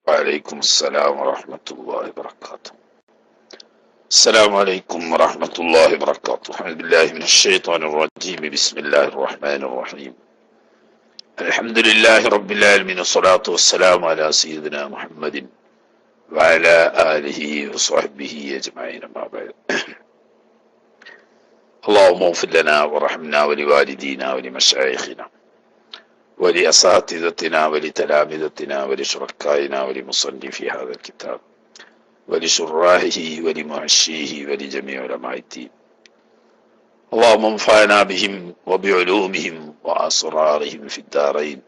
وعليكم السلام ورحمة الله وبركاته. السلام عليكم ورحمة الله وبركاته. أعوذ بالله من الشيطان الرجيم. بسم الله الرحمن الرحيم. الحمد لله رب العالمين، والصلاة والسلام على سيدنا محمد وعلى آله وصحبه أجمعين، ما بعد. اللهم اغفر لنا وارحمنا ولوالدينا ولمشايخنا ولأساتذتنا ولتلامذتنا ولشركائنا ولمصنفي هذا الكتاب ولشراحه ولمعشيه ولجميع علماء الدين. اللهم انفعنا بهم وبعلومهم وأسرارهم في الدارين.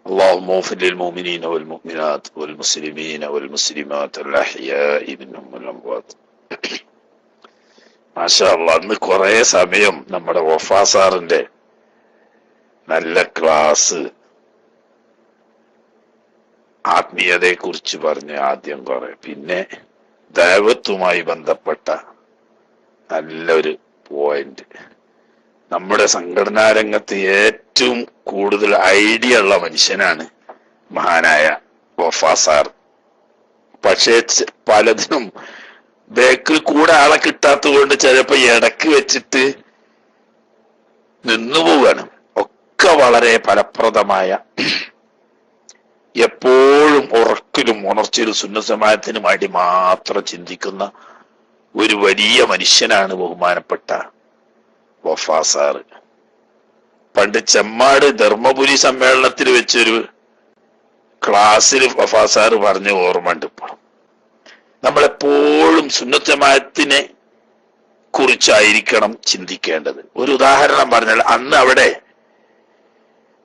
اللهم اغفر للمؤمنين والمؤمنات والمسلمين والمسلمات الأحياء منهم والأموات. മാഷാ അല്ലാഹ്, ഇന്ന് കുറെ സമയം നമ്മുടെ വഫാ സാറിന്റെ നല്ല ക്ലാസ് ആത്മീയതയെ കുറിച്ച് പറഞ്ഞ് ആദ്യം കുറെ, പിന്നെ ദൈവത്തുമായി ബന്ധപ്പെട്ട നല്ലൊരു പോയിന്റ്. നമ്മുടെ സംഘടനാ രംഗത്ത് ഏറ്റവും കൂടുതൽ ഐഡിയ ഉള്ള മനുഷ്യനാണ് മഹാനായ വഫാ സാർ. പക്ഷേ പലതിനും ബേക്കിൽ കൂടെ ആളെ കിട്ടാത്തത് കൊണ്ട് ചിലപ്പോ ഇടക്ക് വെച്ചിട്ട് നിന്നുപോവാണ്. ഒക്കെ വളരെ ഫലപ്രദമായ, എപ്പോഴും ഉറക്കിലും ഉണർച്ചയിലും സുന്നത്ത് വേണ്ടി മാത്രം ചിന്തിക്കുന്ന ഒരു വലിയ മനുഷ്യനാണ് ബഹുമാനപ്പെട്ട വഫാ സാറ്. പണ്ട് ചെമ്മാട് ധർമ്മപുരി സമ്മേളനത്തിൽ വെച്ചൊരു ക്ലാസ്സിൽ വഫാ സാറ് പറഞ്ഞ ഓർമ്മ ഉണ്ട്. ഇപ്പോൾ നമ്മളെപ്പോഴും സുന്നത്ത് ജമാഅത്തിനെ കുറിച്ചായിരിക്കണം ചിന്തിക്കേണ്ടത്. ഒരു ഉദാഹരണം പറഞ്ഞാൽ, അന്ന് അവിടെ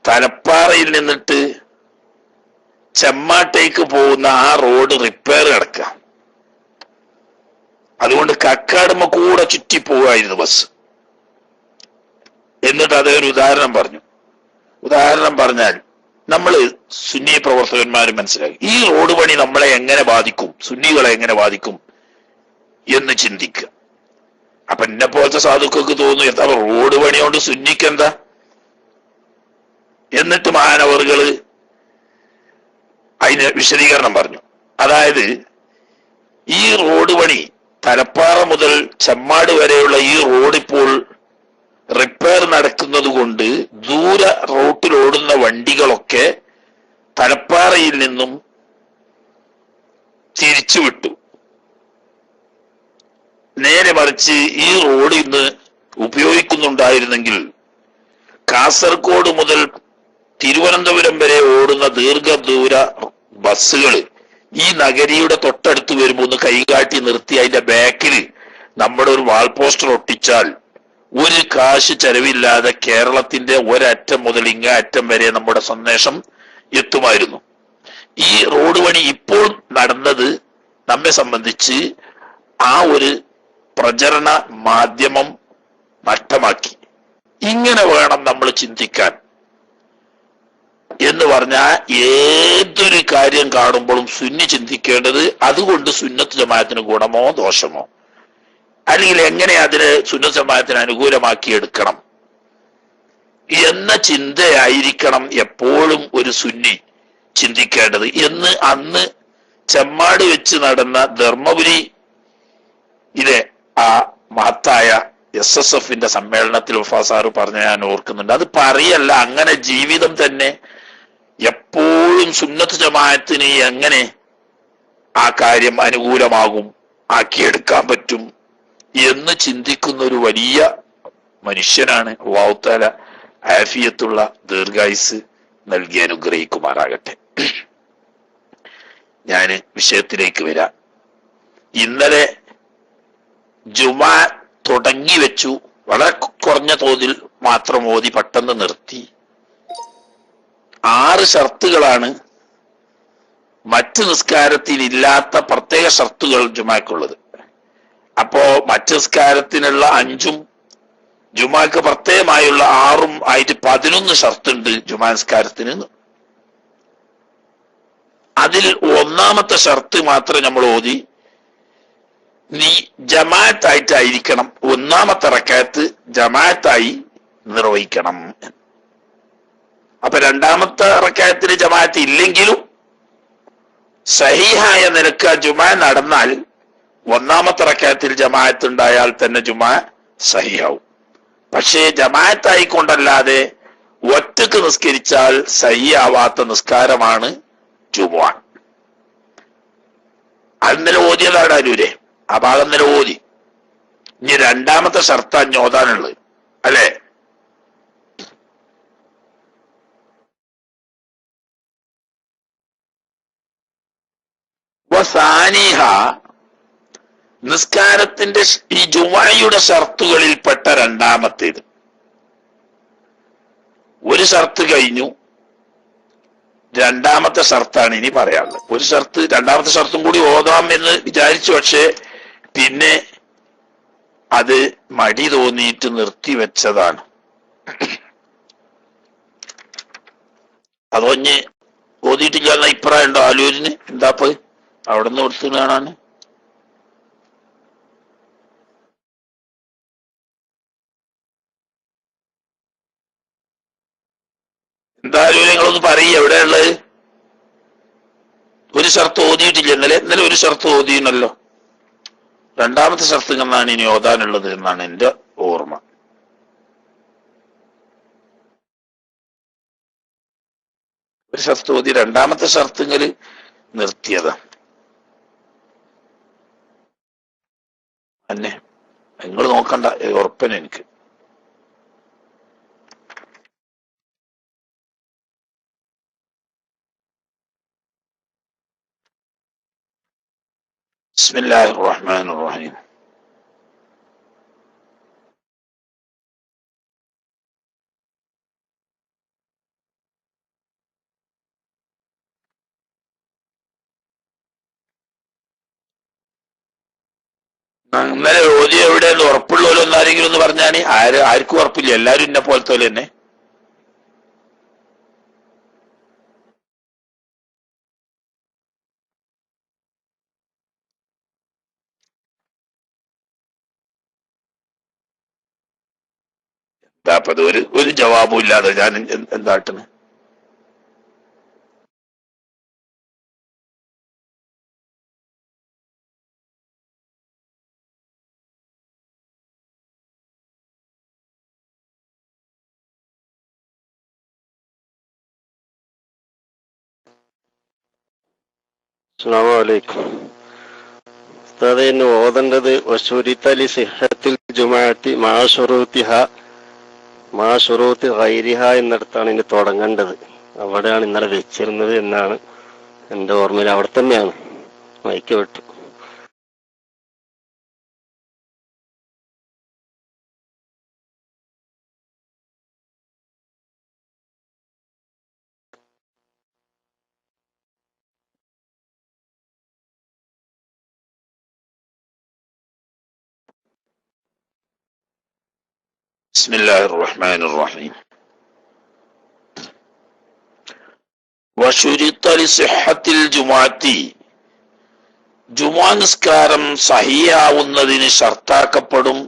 തലപ്പാറയിൽ നിന്നിട്ട് ചെമ്മാട്ടേക്ക് പോകുന്ന ആ റോഡ് റിപ്പയർ കിടക്കുക. അതുകൊണ്ട് കക്കാടുമ്പോ കൂടെ ചുറ്റി പോവായിരുന്നു ബസ്. എന്നിട്ട് അതൊരു ഉദാഹരണം പറഞ്ഞു. ഉദാഹരണം പറഞ്ഞാൽ നമ്മൾ സുന്നി പ്രവർത്തകന്മാർ മനസ്സിലാക്കി, ഈ റോഡ് പണി നമ്മളെ എങ്ങനെ ബാധിക്കും, സുന്നികളെ എങ്ങനെ ബാധിക്കും എന്ന് ചിന്തിക്കുക. അപ്പൊ എന്നെ പോലത്തെ സാധുക്കൾക്ക് തോന്നും, എന്താ റോഡ് പണി കൊണ്ട് സുന്നിക്ക് എന്താ? എന്നിട്ട് മഹാനവറുകള് അതിന് വിശദീകരണം പറഞ്ഞു. അതായത് ഈ റോഡ് പണി തലപ്പാറ മുതൽ ചെമ്മാട് വരെയുള്ള ഈ റോഡ് ഇപ്പോൾ റിപ്പയർ നടക്കുന്നത് കൊണ്ട് ദൂര റൂട്ടിൽ ഓടുന്ന വണ്ടികളൊക്കെ തലപ്പാറയിൽ നിന്നും തിരിച്ചുവിട്ടു. നേരെ മറിച്ച് ഈ റോഡ് ഇന്ന് ഉപയോഗിക്കുന്നുണ്ടായിരുന്നെങ്കിൽ കാസർഗോഡ് മുതൽ തിരുവനന്തപുരം വരെ ഓടുന്ന ദീർഘദൂര ബസ്സുകൾ ഈ നഗരിയുടെ തൊട്ടടുത്ത് വരുമ്പോൾ ഒന്ന് കൈകാട്ടി നിർത്തി അതിന്റെ ബാക്കിൽ നമ്മുടെ ഒരു വാൾ പോസ്റ്റർ ഒട്ടിച്ചാൽ ഒരു കാശ് ചെലവില്ലാതെ കേരളത്തിന്റെ ഒരറ്റം മുതൽ ഇങ്ങേ അറ്റം വരെ നമ്മുടെ സന്ദേശം എത്തുമായിരുന്നു. ഈ റോഡ് പണി ഇപ്പോൾ നടന്നത് നമ്മെ സംബന്ധിച്ച് ആ ഒരു പ്രചരണ മാധ്യമം നഷ്ടമാക്കി. ഇങ്ങനെ വേണം നമ്മൾ ചിന്തിക്കാൻ എന്ന് പറഞ്ഞാൽ, ഏതൊരു കാര്യം കാണുമ്പോഴും സുന്നി ചിന്തിക്കേണ്ടത് അതുകൊണ്ട് സുന്നത്ത് ജമാഅത്തിന് ഗുണമോ ദോഷമോ, അല്ലെങ്കിൽ എങ്ങനെ അതിനെ സുന്നത്ത് ജമാഅത്തിന് അനുകൂലമാക്കി എടുക്കണം എന്ന ചിന്തയായിരിക്കണം എപ്പോഴും ഒരു സുന്നി ചിന്തിക്കേണ്ടത് എന്ന് അന്ന് ചെമ്മാട് വെച്ച് നടന്ന ധർമ്മപുരി ആ മഹത്തായ SSFന്റെ സമ്മേളനത്തിൽ വഫാ സാറ് പറഞ്ഞ ഞാൻ ഓർക്കുന്നുണ്ട്. അത് പറയല്ല, അങ്ങനെ ജീവിതം തന്നെ എപ്പോഴും സുന്നത്ത് ജമാഅത്തിന് എങ്ങനെ ആ കാര്യം അനുകൂലമാകും, ആക്കിയെടുക്കാൻ പറ്റും എന്ന് ചിന്തിക്കുന്ന ഒരു വലിയ മനുഷ്യനാണ്. അല്ലാഹു തആല ആഫിയത്തുള്ള ദീർഘായുസ് നൽകി അനുഗ്രഹിക്കുമാറാകട്ടെ. ഞാൻ വിഷയത്തിലേക്ക് വരാം. ഇന്നലെ ജുമാ തുടങ്ങി വെച്ചു, വളരെ കുറഞ്ഞ തോതിൽ മാത്രം ഓതി പെട്ടെന്ന് നിർത്തി. 6 ഷർത്തുകളാണ് മറ്റ് നിസ്കാരത്തിൽ ഇല്ലാത്ത പ്രത്യേക ഷർത്തുകൾ ജുമാക്കുള്ളത്. അപ്പോ മറ്റ് നിസ്കാരത്തിനുള്ള 5-ഉം ജുമാക്ക് പ്രത്യേകമായുള്ള 6-ഉം ആയിട്ട് 11 ഷർത്തുണ്ട് ജുമാ നിസ്കാരത്തിന്. അതിൽ ഒന്നാമത്തെ ഷർത്ത് മാത്രം നമ്മൾ ഓതി, നീ ജമാഅത്തായിട്ടായിരിക്കണം, ഒന്നാമത്തെ റക്അത്ത് ജമാഅത്തായി നിർവഹിക്കണം. അപ്പൊ രണ്ടാമത്തെ റക്അത്തിന് ജമാഅത്ത് ഇല്ലെങ്കിലും സഹീഹായ നിലക്ക് ജുമാ നടന്നാൽ ഒന്നാമത്തെ റക്അത്തിൽ ജമാഅത്ത് ഉണ്ടായാൽ തന്നെ ജുമാ സഹീഹാവും. പക്ഷേ ജമാഅത്തായിക്കൊണ്ടല്ലാതെ ഒറ്റക്ക് നിസ്കരിച്ചാൽ സഹീഹാവാത്ത നിസ്കാരമാണ് ജുമുഅ. അത് നില ഓതിയതാണ് അരൂരെ, ആ ഭാഗം നില ഓതി. ഇനി രണ്ടാമത്തെ ഷർത്താ ഓതാനുള്ളത് അല്ലെ? വസാനിഹ, നിസ്കാരത്തിന്റെ ഈ ജുമുഅയുടെ ഷർത്തുകളിൽപ്പെട്ട രണ്ടാമത്തേത്. ഒരു ഷർത്ത് കഴിഞ്ഞു, രണ്ടാമത്തെ ഷർത്താണ് ഇനി പറയാനുള്ളത്. ഒരു ഷർത്ത്, രണ്ടാമത്തെ ഷർത്തും കൂടി ഓതാം എന്ന് വിചാരിച്ചു, പക്ഷെ പിന്നെ അത് മടി തോന്നിയിട്ട് നിർത്തിവെച്ചതാണ്. അതോഞ്ഞ് ഓതിയിട്ടില്ല എന്ന അഭിപ്രായം ഉണ്ടോ ആലൂരിന്? എന്താപ്പത് അവിടെ നിന്ന് കൊടുത്തു കാണാന്? എന്തായാലും നിങ്ങളൊന്ന് പറയ എവിടെയുള്ളത്? ഒരു ഷർത്ത് ഓതിയിട്ടില്ല ഇന്നലെ ഒരു ഷർത്ത് ഓതിയെന്നല്ലോ. രണ്ടാമത്തെ ഷർത്ത് എന്നാണ് ഇനി ഓതാനുള്ളത് എന്നാണ് എന്റെ ഓർമ്മ. ഒരു ഷർത്ത് ഓതി, രണ്ടാമത്തെ ഷർത്തുങ്കല് നിർത്തിയതാ. അന്നെ നിങ്ങൾ നോക്കണ്ട, ഉറപ്പനെ എനിക്ക്. ബിസ്മില്ലാഹിർ റഹ്മാനിർ റഹീം. ഇന്നലെ ഓതി എവിടെയെന്ന് ഉറപ്പുള്ളവരൊന്നും ആരെങ്കിലും ഒന്ന് പറഞ്ഞാണ്. ആർക്കും ഉറപ്പില്ല, എല്ലാരും എന്നെ പോലത്തെ പോലെ തന്നെ. എന്താപ്പത് ഒരു ജവാബും ഇല്ലാതെ ഞാൻ എന്താട്ടണ്? അസ്സലാമു അലൈക്കും. ഉസ്താദേ, ഇന്ന് ഓതേണ്ടത് വശുരിത്തലി സിഹത്തിൽ ജുമാഅത്തി മാ ശുറൂത്തി ഗൈരിഹ എന്നിടത്താണ് ഇനി തുടങ്ങേണ്ടത്. അവിടെയാണ് ഇന്നലെ വെച്ചിരുന്നത് എന്നാണ് എന്റെ ഓർമ്മയിൽ. അവിടെ തന്നെയാണ് മൈക്ക് വിട്ടു. ബിസ്മില്ലാഹിർ റഹ്മാനിർ റഹീം. വശുരിത്ത ലിസിഹത്തിൽ ജുമുഅത്തി, ജുമുഅ നിസ്കാരം സഹിയാവുന്നതിന് ഷർത്താക്കപ്പെടും.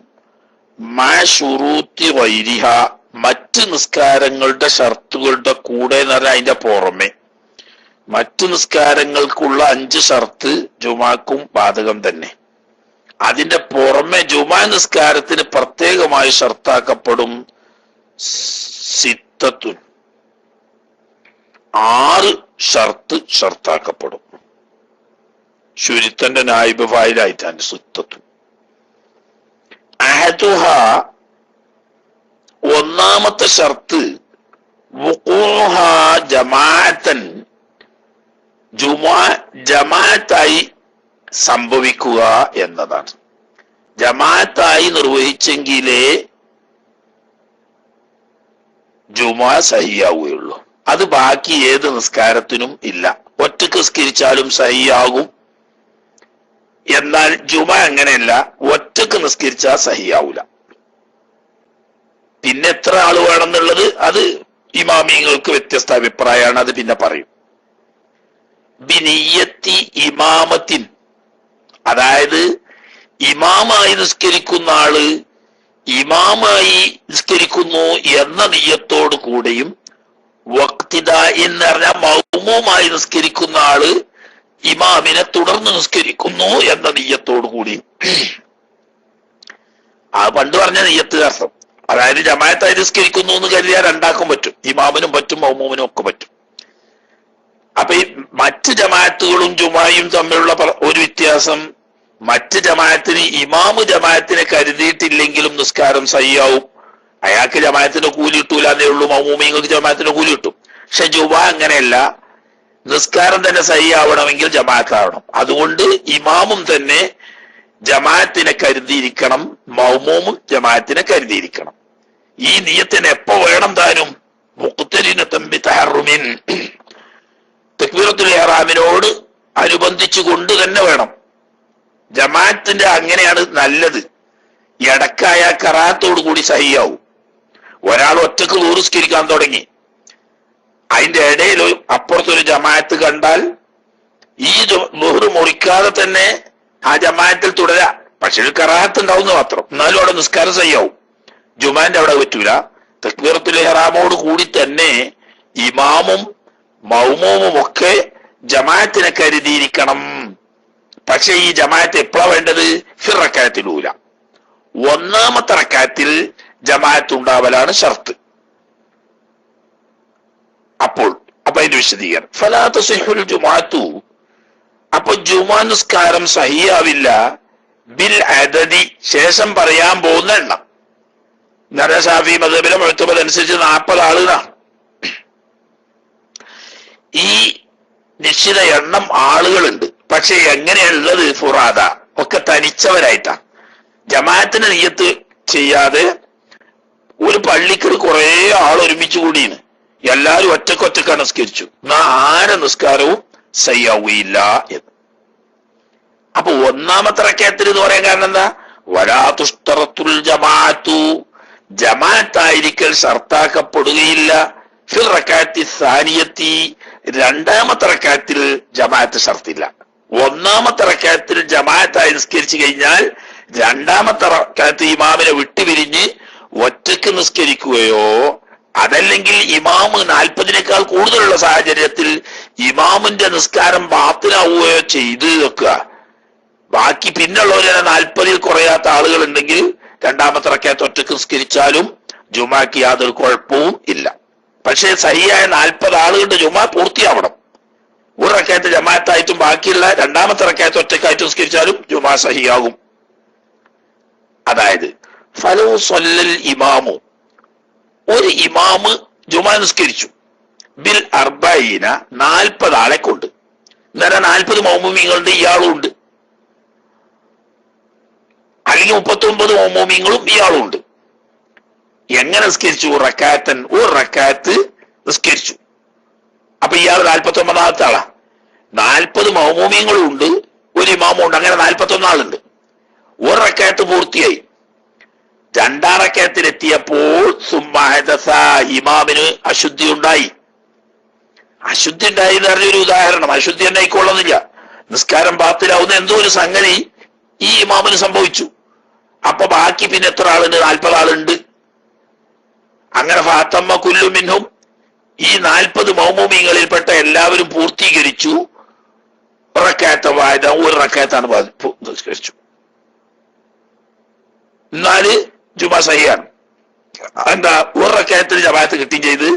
മാ ശുറൂത്തി ഗൈരിഹ, മറ്റ് നിസ്കാരങ്ങളുടെ ഷർത്തുകളുടെ കൂടെ എന്ന് പറഞ്ഞാൽ അതിന്റെ പുറമെ മറ്റു നിസ്കാരങ്ങൾക്കുള്ള 5 ഷർത്ത് ജുമുഅക്കും ബാധകം തന്നെ. അതിന്റെ പുറമെ ജുമാ നിസ്കാരത്തിന് പ്രത്യേകമായി ഷർത്താക്കപ്പെടും സിത്തത്തുൻ, 6 ഷർത്ത് ഷർത്താക്കപ്പെടും. ശുരിത്തന്റെ നായിബ് ഫായിലായിട്ടാണ് സിത്തത്തുൻ. അഹദുഹ, ഒന്നാമത്തെ ഷർത്ത് വുഖൂഹ ജമാഅത്തൻ, ജുമുഅ ജമാഅത്തായി സംഭവിക്കുക എന്നതാണ്. ജമാഅത്തായി നിർവഹിച്ചെങ്കിലേ ജുമുഅ സഹിയാവുകയുള്ളൂ. അത് ബാക്കി ഏത് നിസ്കാരത്തിനും ഇല്ല. ഒറ്റക്ക് നിസ്കരിച്ചാലും സഹിയാകും. എന്നാൽ ജുമുഅ അങ്ങനെയല്ല, ഒറ്റക്ക് നിസ്കരിച്ചാൽ സഹിയാവൂല. പിന്നെ എത്ര ആള് വേണമെന്നുള്ളത് അത് ഇമാമിങ്ങൾക്ക് വ്യത്യസ്ത അഭിപ്രായമാണ്. അത് പിന്നെ പറയും. ബിനിയ്യത്തി ഇമാമത്തിൻ, അതായത് ഇമാമായി നിസ്കരിക്കുന്ന ആള് ഇമാമായി നിസ്കരിക്കുന്നു എന്ന നിയ്യത്തോടു കൂടെയും, വഖ്തിദാ എന്ന് പറഞ്ഞാൽ മൗമൂമായി നിസ്കരിക്കുന്ന ആള് ഇമാമിനെ തുടർന്ന് നിസ്കരിക്കുന്നു എന്ന നിയ്യത്തോടു കൂടി. ആ പണ്ട് പറഞ്ഞ നിയ്യത്ത് അർത്ഥം, അതായത് ജമാഅത്തായി നിസ്കരിക്കുന്നു എന്ന് കരുതിയാൽ രണ്ടാക്കും പറ്റും, ഇമാമിനും പറ്റും മൗമൂമിനും ഒക്കെ പറ്റും. അപ്പൊ ഈ മറ്റ് ജമാഅത്തുകളും ജുമായും തമ്മിലുള്ള ഒരു വ്യത്യാസം, മറ്റ് ജമാഅത്തിന് ഇമാമ് ജമാഅത്തിനെ കരുതിയിട്ടില്ലെങ്കിലും നിസ്കാരം സഹിയാവും, അയാൾക്ക് ജമാഅത്തിന്റെ കൂലി കിട്ടൂല എന്നേ ഉള്ളൂ, മൗമൂമിങ്ങൾക്ക് ജമാഅത്തിന്റെ കൂലി കിട്ടും. പക്ഷെ ജുമാ അങ്ങനെയല്ല, നിസ്കാരം തന്നെ സഹിയാവണമെങ്കിൽ ജമാഅത്താവണം. അതുകൊണ്ട് ഇമാമും തന്നെ ജമാഅത്തിനെ കരുതിയിരിക്കണം, മൗമൂമും ജമാഅത്തിനെ കരുതിയിരിക്കണം. ഈ നിയ്യത്തിന് എപ്പോ വേണം താനും? മുഖ്തരിനത്തം ബിതഹറുമിൻ, തക്ബീറത്തുൽ ഇഹ്റാമിനോട് അനുബന്ധിച്ചു കൊണ്ട് തന്നെ വേണം. ജമാഅത്തിന്റെ അങ്ങനെയാണ് നല്ലത്. ഇടക്കായ കറാത്തോടു കൂടി സഹിയാവും. ഒരാൾ ഒറ്റക്ക് നിസ്കരിക്കാൻ തുടങ്ങി, അതിന്റെ ഇടയിൽ അപ്പുറത്തൊരു ജമാഅത്ത് കണ്ടാൽ ഈ ളുഹ്ർ മുറിക്കാതെ തന്നെ ആ ജമാഅത്തിൽ തുടരാം, പക്ഷെ ഒരു കറാത്ത് ഉണ്ടാവുന്ന മാത്രം, എന്നാലും അവിടെ നിസ്കാരം സഹിയാവും. ജുമാന്റെ അവിടെ പറ്റൂല. തക്ബീറത്തുൽ ഇഹ്റാമോട് കൂടി തന്നെ ഇമാമും മൗമൂമും ഒക്കെ ജമാഅത്തിനെ കരുതിയിരിക്കണം. പക്ഷെ ഈ ജമാഅത്ത് എപ്പോഴാ വേണ്ടത്? ഫിർ റക്അത്തിലൂല, ഒന്നാമത്തെ റക്അത്തിൽ ജമാഅത്ത് ഉണ്ടാവലാണ് ഷർത്ത്. അപ്പൊ അതിന്റെ വിശദീകരണം, ഫലാ തസിഹുൽ ജുമുഅത്തു, അപ്പൊ ജുമാ നിസ്കാരം സഹിയാവില്ല ബിൽ അദദി, ശേഷം പറയാൻ പോകുന്ന എണ്ണം. ഷാഫി മദ്ഹബിലെ മുഅ്തബർ അനുസരിച്ച് 40 ആളുകളാണ്. ഈ നിശ്ചിത എണ്ണം ആളുകളുണ്ട്, പക്ഷെ എങ്ങനെയുള്ളത്? ഫുറാദ, ഒക്കെ തനിച്ചവരായിട്ടാ. ജമാഅത്തിന് നിയ്യത്ത് ചെയ്യാതെ ഒരു പള്ളിക്ക് കുറെ ആൾ ഒരുമിച്ച് കൂടിയാണ്, എല്ലാരും ഒറ്റക്കൊറ്റക്കാണ് നിസ്കരിച്ചു, എന്നാ ആരെ നിസ്കാരവും സയ്യാവുകയില്ല എന്ന്. അപ്പൊ ഒന്നാമത്തെ റക്അത്തിൽ എന്ന് പറയാൻ കാരണം എന്താ? വലാ തുഷ്തറത്തുൽ ജമാഅത്തു, ജമാഅത്തായിരിക്കൽ ഷർത്താക്കപ്പെടുകയില്ല. ഫിൽ റക്അത്തി സാനിയത്തി, രണ്ടാമത്തെ റക്അത്തിൽ ജമാഅത്ത് ഷർത്തില്ല. ഒന്നാമത്തെ റക്അത്തിൽ ജമാഅത്തായി നിസ്കരിച്ചു കഴിഞ്ഞാൽ രണ്ടാമത്തെ റക്അത്ത് ഇമാമിനെ വിട്ടുപിരിഞ്ഞ് ഒറ്റക്ക് നിസ്കരിക്കുകയോ അതല്ലെങ്കിൽ ഇമാമ് 40-നേക്കാൾ കൂടുതലുള്ള സാഹചര്യത്തിൽ ഇമാമിന്റെ നിസ്കാരം ബാത്തിലാവുകയോ ചെയ്ത് വെക്കുക. ബാക്കി പിന്നുള്ളവരെ 40-ൽ കുറയാത്ത ആളുകൾ ഉണ്ടെങ്കിൽ രണ്ടാമത്തെ റക്അത്ത് ഒറ്റക്ക് നിസ്കരിച്ചാലും ജുമാക്ക് യാതൊരു കുഴപ്പവും ഇല്ല. പക്ഷേ സഹിയായ 40 ആളുകളുടെ ജുമാ പൂർത്തിയാവണം. ഒരു റക്അത്ത് ജമാഅത്തായിട്ടും ബാക്കിയുള്ള രണ്ടാമത്തെ റക്അത്ത് ഒറ്റക്കായിട്ട് നിസ്കരിച്ചാലും ജുമാ സഹിയാകും. അതായത് ഫലോ സ്വല്ലൽ ഇമാമു, ഒരു ഇമാമ് ജുമാ നിസ്കരിച്ചു ബിൽ അർബഈന, 40 ആളെ കൊണ്ട്. നേരെ 40 മൗമൂമിങ്ങളുണ്ട്, ഇയാളും ഉണ്ട്, അല്ലെങ്കിൽ 39 മൗമൂമിങ്ങളും ഇയാളും ഉണ്ട്. എങ്ങനെ നിസ്കരിച്ചു? റക്അത്തൻ, ഒരു റക്അത്ത് നിസ്കരിച്ചു. അപ്പൊ ഇയാൾ 49ാമത്തെ ആളാ. 40 മൗമൂമിങ്ങളും ഉണ്ട്, ഒരു ഇമാമും ഉണ്ട്, അങ്ങനെ 41 ആളുണ്ട്. ഒരു റക്അത്ത് പൂർത്തിയായി. രണ്ടാം റക്അത്തിലെത്തിയപ്പോൾ സുമ്മഹദസ, ഇമാമിന് അശുദ്ധി ഉണ്ടായി. അശുദ്ധി ഉണ്ടായി എന്ന് പറഞ്ഞൊരു ഉദാഹരണം, അശുദ്ധി തന്നെ ആയിക്കൊള്ളുന്നില്ല, നിസ്കാരം ബാത്തിലാവുന്ന എന്തോ ഒരു സംഗതി ഈ ഇമാമിന് സംഭവിച്ചു. അപ്പൊ ബാക്കി പിന്നെ എത്ര ആളുണ്ട്? 40 ആളുണ്ട്. അങ്ങനെ ഫാത്തമ്മ കുല്ലു മിൻഹും, ഈ 40 മൗമൂമിങ്ങളിൽപ്പെട്ട എല്ലാവരും പൂർത്തീകരിച്ചു. റക്അത്ത വാഹിദ, ഒരു റക്അത്താണ് നിസ്കരിച്ചു. എന്നാല് ജുമാ സഹിയാണ്. എന്താ? ഒരു റക്അത്തിന് ജമാഅത്ത് കിട്ടുകയും ചെയ്ത്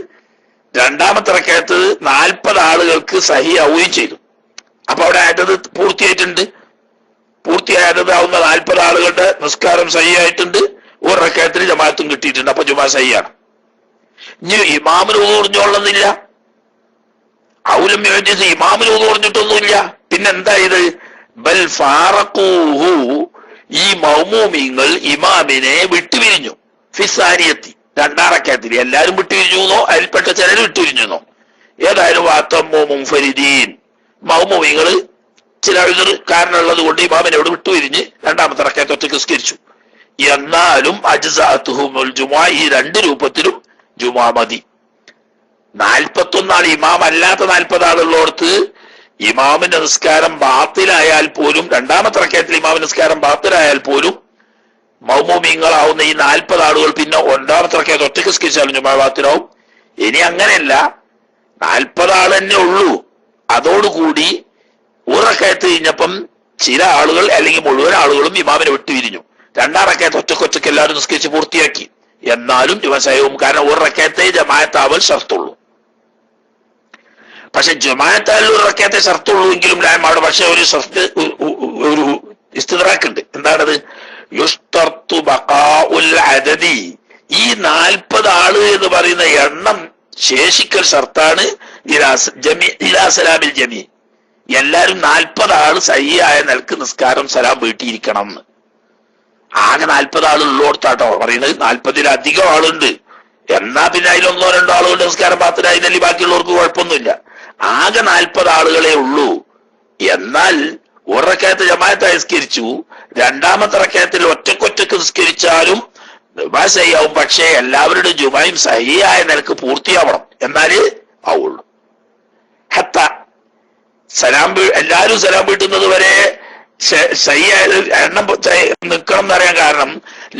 രണ്ടാമത്തെ റക്അത്ത് 40 ആളുകൾക്ക് സഹിയാവുകയും ചെയ്തു. അപ്പൊ അവിടെ ആയത് പൂർത്തിയായിട്ടുണ്ട്. പൂർത്തിയായതാവുന്ന 40 ആളുകളുടെ നിസ്കാരം സഹിയായിട്ടുണ്ട്, ഒരു റക്അത്തിന് ജമാഅത്തും കിട്ടിയിട്ടുണ്ട്. അപ്പൊ ജുമാ സഹിയാണ്. ഇനി ഇമാമിന് വുളു പറഞ്ഞോളുന്നില്ല, ഔലം യുജിസ്, ഇമാമിന് വുളു പറഞ്ഞിട്ടൊന്നുമില്ല. പിന്നെന്താ ഇത്? ബൽ ഫാറഖൂഹു, ഈ മൗമൂമിങ്ങൾ ഇമാമിനെ വിട്ടുപിരിഞ്ഞു. ഫിസാനിയത്തി, രണ്ടാം റക്അത്തിൽ എല്ലാരും വിട്ടുപിരിഞ്ഞുന്നോ അതിൽപ്പെട്ട ചിലർ വിട്ടുപിരിഞ്ഞുന്നോ, ഏതായാലും വാത്തമ്മോ മുൻഫരിദീൻ, മൗമൂമിങ്ങൾ ചില കാരണമുള്ളത് കൊണ്ട് ഇമാമിനോട് വിട്ടുപിരിഞ്ഞ് രണ്ടാമത്തെ റക്അത്ത് ഒറ്റയ്ക്ക് നിസ്കരിച്ചു. എന്നാലും അജ്സഅതുഹുൽ ജുമുഅ, ഈ രണ്ട് രൂപത്തിലും ജുമുഅ മതി. 41 ആൾ ഇമാം അല്ലാത്ത 40 ആളുള്ളോടത്ത് ഇമാമിന്റെ നിസ്കാരം ബാത്തിലായാൽ പോലും, രണ്ടാമത്തെ റക്അത്തിൽ ഇമാമിന്റെ നിസ്കാരം ബാത്തിലായാൽ പോലും മൗമൂമിങ്ങളാവുന്ന ഈ 40 ആളുകൾ പിന്നെ ഒന്നാമത്തെ റക്അത്ത് ഒറ്റയ്ക്ക് നിസ്കരിച്ചാലും ജുമുഅ ബാത്തിലാവും. ഇനി അങ്ങനെയല്ല, 40 ആൾ തന്നെ ഉള്ളൂ, അതോടുകൂടി ഒരു റക്കയത്ത് കഴിഞ്ഞപ്പം ചില ആളുകൾ അല്ലെങ്കിൽ മുഴുവൻ ആളുകളും ഇമാമിനെ വിട്ടുപിരിഞ്ഞു. രണ്ടാം റക്കയത്ത് ഒറ്റക്കൊറ്റക്ക് എല്ലാവരും നിസ്കരിച്ച് പൂർത്തിയാക്കി. എന്നാലും ജുമസഹവും, കാരണം ഒരു റക്കയത്തെ ജമാഅത്താവൽ ഷർത്തുള്ളൂ. പക്ഷെ ജമാഅത്താൽ ഒരു റക്കയത്തെ ഷർത്തുള്ളൂ എങ്കിലും അവിടെ പക്ഷെ ഒരു ഒരു ഇസ്തിദ്റാക്കുണ്ട്. എന്താണത്? യുസ്തർത്തു ബഖാഉൽ അദദി. ഈ 40 ആള് എന്ന് പറയുന്ന എണ്ണം ശേഷിക്കൽ ഷർത്താണ് ഇലാ സലാമിൽ ജമീ. എല്ലാരും 40 ആള് സഹിയായ നിലക്ക് നിസ്കാരം സലാം വീട്ടിയിരിക്കണം എന്ന്. ആകെ 40 ആളുള്ളോടത്താട്ടോ പറയുന്നത്. 40-ലധികം ആളുണ്ട്. എന്നാ പിന്നെ അതിലൊന്നോ രണ്ടോ ആളുകളുടെ നിസ്കാരം പാത്രമായി തന്നെ ബാക്കിയുള്ളവർക്ക് കുഴപ്പമൊന്നുമില്ല. ആകെ 40 ആളുകളെ ഉള്ളൂ. എന്നാൽ ഒരു റക്കയത്ത് ജമാഅത്ത് നിസ്കരിച്ചു, രണ്ടാമത്തെ റക്കയത്തിൽ ഒറ്റക്കൊറ്റക്ക് നിസ്കരിച്ചാലും സഹിയാവും. പക്ഷേ എല്ലാവരുടെയും ജുമയും സഹിയായ നിലക്ക് പൂർത്തിയാവണം, എന്നാലേ ആവുള്ളൂ. ഹത്ത എല്ലാവരും സലാം വീട്ടുന്നത് വരെ എണ്ണം നിൽക്കണം എന്നറിയാൻ കാരണം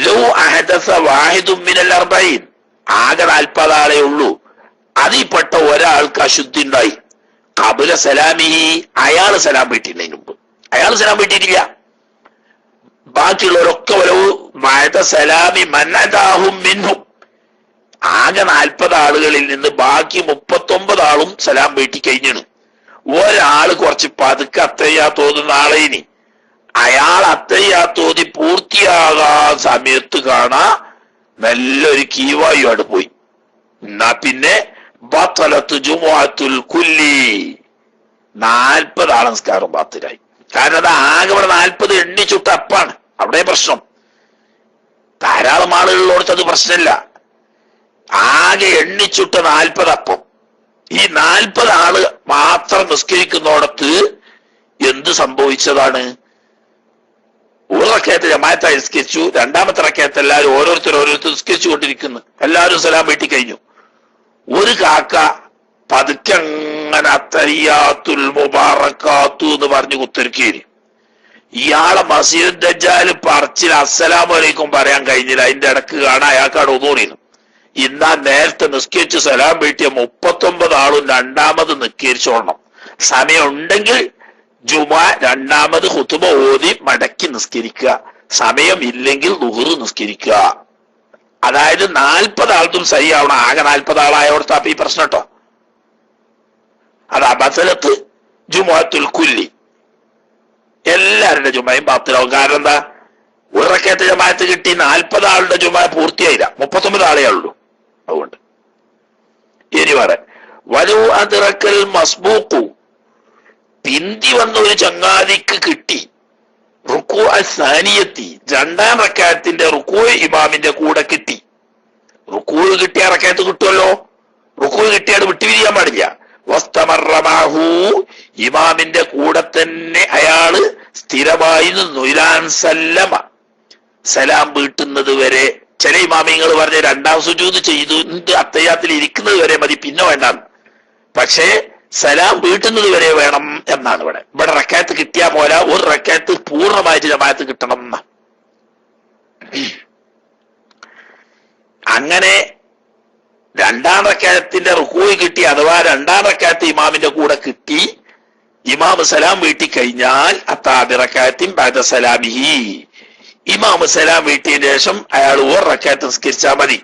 ലൗ അഹദസ വാഹിദും മിനൽ 40, ആകെ 40 ആളെ ഉള്ളൂ. അതിൽപ്പെട്ട ഒരാൾക്ക് അശുദ്ധി ഉണ്ടായി. ഖബല സലാമിഹി, അയാള് സലാം വീട്ടിയതിന് മുമ്പ്. അയാൾ സലാം വീട്ടിയിട്ടില്ല. ബാക്കിയുള്ളവരൊക്കെ വലവ് മഅദ സലാമി മൻഅദാഹും മിൻഹും. ആകെ 40 ആളുകളിൽ നിന്ന് ബാക്കി 39 ആളും സലാം വീട്ടി കഴിഞ്ഞാണ്. ഒരാള് കുറച്ച് പതുക്കെ അത്തയ്യാ തോന്നുന്ന ആളെ ഇനി അയാൾ അത്തയ്യാ തോന്നി പൂർത്തിയാകാൻ സമയത്ത് കാണാ നല്ലൊരു കീവായു അവിടെ പോയി. എന്നാ പിന്നെ ബത്തലത്ത് ജുമുഅത്തുൽ കുല്ലി, 40 ആളെ നിസ്കാരം ബാത്തിലായി. കാരണം അത് ആകെ ഇവിടെ 40 എണ്ണിച്ചുട്ട അപ്പാണ്. അവിടെ പ്രശ്നം. ധാരാളം ആളുകളിലോടത്ത് അത് പ്രശ്നമില്ല. ആകെ എണ്ണിച്ചുട്ട 40 അപ്പം. ഈ 40 ആള് മാത്രം നിസ്കരിക്കുന്നിടത്ത് എന്ത് സംഭവിച്ചതാണ്? ഒരു റക്കയത്ത് ജമാഅത്തായി നിസ്കരിച്ചു, രണ്ടാമത്തെ റക്കയത്ത് എല്ലാവരും ഓരോരുത്തർ നിസ്കരിച്ചു കൊണ്ടിരിക്കുന്നു. എല്ലാവരും സലാം വീട്ടി കഴിഞ്ഞു. ഒരു കാക്ക പതുക്കെ അങ്ങനെ അത്തഹിയാത്തുൽ മുബാറക്കാത്തു എന്ന് പറഞ്ഞു കുത്തിരിക്കേരി. ഇയാളെ മസീദ് ദജ്ജാല് പറച്ചിൽ അസ്സലാമു അലൈക്കും പറയാൻ കഴിഞ്ഞില്ല. അതിന്റെ ഇടക്ക് കാണാൻ അയാൾക്കാട് ഒന്നൂറിയിരുന്നു. ഇന്നാ നേരത്തെ നിസ്കരിച്ച് സലാം വീട്ടിയ 39 ആളും രണ്ടാമത് നിസ്കരിച്ചോളണം. സമയം ഉണ്ടെങ്കിൽ ജുമാ രണ്ടാമത് ഖുതുബ ഓതി മടക്കി നിസ്കരിക്കുക. സമയം ഇല്ലെങ്കിൽ ദുഹ്ർ നിസ്കരിക്കുക. അതായത് 40 ആൾക്കും സഹി ആവണം. ആകെ 40 ആളായോടത്ത് അപ്പൊ ഈ പ്രശ്നം കേട്ടോ. അത് അബസലത്ത് ജുമുഅത്തുൽ കുല്ലി, എല്ലാവരുടെ ജുമയും ബാത്തിലാവും. കാരണം എന്താ? ഒരു റക്കയത്ത് ജമാഅത്ത് കിട്ടി, 40 ആളുടെ ജുമ പൂർത്തിയായില്ല, 39 ആളേ ഉള്ളൂ. അതുകൊണ്ട് ഇനി പറയാം, വലു അദ്റക്കൽ മസ്ബൂഖു, പിന്തി വന്ന ഒരു ചങ്ങാതിക്ക് കിട്ടി റുക്കൂ അസ്സാനിയത്തി, രണ്ടാം റക്കഅത്തിന്റെ റുക്കൂ ഇമാമിന്റെ കൂടെ കിട്ടി. റുക്കൂ കിട്ടിയ റക്കഅത്ത് കിട്ടുമല്ലോ. റുക്കൂ കിട്ടിയാൽ വിട്ടുപിരിയാൻ പാടില്ല. വസ്തമറമാഹു, ഇമാമിന്റെ കൂടെ തന്നെ അയാള് സ്ഥിരമായി നിന്നു. ഇലാൻ സല്ലമ, സലാം വീട്ടുന്നത് വരെ. ചില ഇമാമിങ്ങൾ പറഞ്ഞ രണ്ടാം സുജൂദ് ചെയ്തു അത്തയ്യാത്തിൽ ഇരിക്കുന്നത് വരെ മതി, പിന്നെ വേണ്ടാന്ന്. പക്ഷേ സലാം വീട്ടുന്നത് വരെ വേണം എന്നാണ് ഇവിടെ. റക്കഅത്ത് കിട്ടിയാ പോരാ, ഒരു റക്കഅത്ത് പൂർണ്ണമായിട്ട് ജമാഅത്ത് കിട്ടണം എന്ന. അങ്ങനെ രണ്ടാം റക്കഅത്തിന്റെ റുകൂഅ് കിട്ടി, അഥവാ രണ്ടാം റക്കഅത്ത് ഇമാമിന്റെ കൂടെ കിട്ടി, ഇമാം സലാം വീട്ടി കഴിഞ്ഞാൽ അത്താബി റക്കഅത്തിൻ ബഅദ സലാമിഹി, ഇമാം സലാം വീട്ടിയതിന് ശേഷം അയാൾ ഒരു റക്കഅത്ത് നിസ്കരിച്ചാൽ മതി.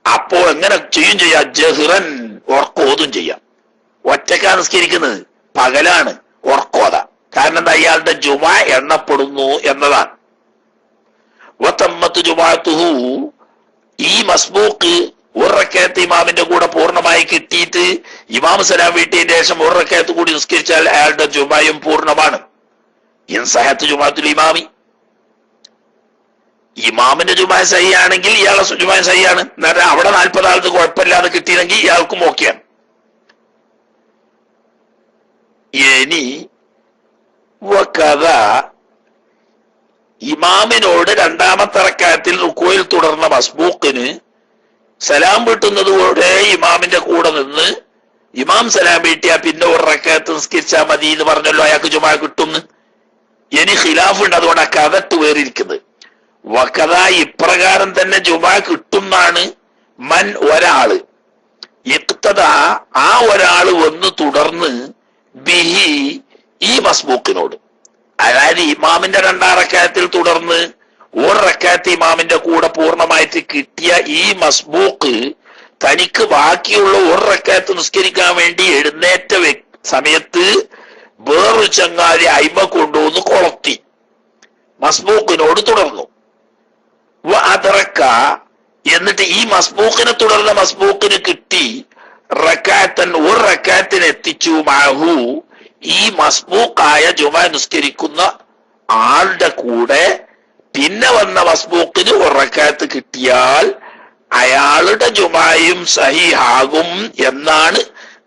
അപ്പോൾ എങ്ങനെ ചെയ്യും ചെയ്യാം? ജഹ്റൻ, ഉറക്കോതും ചെയ്യാം. ഒറ്റക്കാ നിസ്കരിക്കുന്നത്, പകലാണ്, ഉറക്കോത. കാരണം എന്താ? അയാളുടെ ജുമാ എണ്ണപ്പെടുന്നു എന്നതാണ്. വതമ്മത്ത് ജുമാഅത്തുഹു, ഈ മസ്ബൂഖ് ഒരു റക്കഅത്ത് ഇമാമിന്റെ കൂടെ പൂർണ്ണമായി കിട്ടിയിട്ട് ഇമാം സലാം വീട്ടിയതിന് ശേഷം ഒരു റക്കഅത്ത് കൂടി നിസ്കരിച്ചാൽ അയാളുടെ ജുമായും പൂർണ്ണമാണ്. ഇൻസഹത്ത് ജുമാഅത്തുൽ ഇമാമി, ഇമാമിന്റെ ജുമാ സഹിയാണെങ്കിൽ ഇയാളെ ജുമാ സഹിയാണ്. എന്നാൽ അവിടെ 40 ആൾക്ക് കുഴപ്പമില്ലാതെ കിട്ടിയെങ്കിൽ ഇയാൾക്കും ഓക്കെയാണ്. ഇനി വകദ, ഇമാമിനോട് രണ്ടാമത്തെ റക്കഅത്തിൽ റുകൂയിൽ തുടർന്ന മസ്ബൂഖിന് സലാം വീട്ടുന്നതോടെ ഇമാമിന്റെ കൂടെ നിന്ന് ഇമാം സലാം വീട്ടിയാ പിന്നെ ഒരു റക്കഅത്ത് നിസ്കരിച്ചാൽ മതി എന്ന് പറഞ്ഞല്ലോ, അയാൾക്ക് ജുമാ കിട്ടുന്നു. ഇനി ഖിലാഫ് ഉണ്ട്, അതുകൊണ്ട് ആ കഥട്ട് വേറിയിരിക്കുന്നത്. വകദ, ഇപ്രകാരം തന്നെ ജുമാ കിട്ടുന്നാണ് മൻ, ഒരാള്, ഇഖ്തദ, ആ ഒരാള് വന്ന് തുടർന്ന് ബിഹി, മസ്ബൂക്കിനോട്, അതായത് ഇമാമിന്റെ 2 റക്അത്തിൽ തുടർന്ന് 1 റക്അത്ത് ഇമാമിന്റെ കൂടെ പൂർണ്ണമായിട്ട് കിട്ടിയ ഈ മസ്ബൂക്ക് തനിക്ക് ബാക്കിയുള്ള 1 റക്അത്ത് നിസ്കരിക്കാൻ വേണ്ടി എഴുന്നേറ്റ സമയത്ത് വേറൊരു ചങ്ങാതി അയിമ കൊണ്ടുവന്ന് കൊളത്തി മസ്ബൂക്കിനോട് തുടർന്നു. അതറക്ക, എന്നിട്ട് ഈ മസ്ബൂക്കിനെ തുടർന്ന മസ്ബൂക്കിന് കിട്ടി റക്അത്തൻ, 1 റക്അത്തിന് എത്തിച്ചു. മാഹു, ഈ മസ്ബൂക്കായ ജുമ നിസ്കരിക്കുന്ന ആളുടെ കൂടെ പിന്നെ വന്ന മസ്ബൂക്കിന് 1 റക്അത്ത് കിട്ടിയാൽ അയാളുടെ ജുമായും സഹീഹാകും എന്നാണ്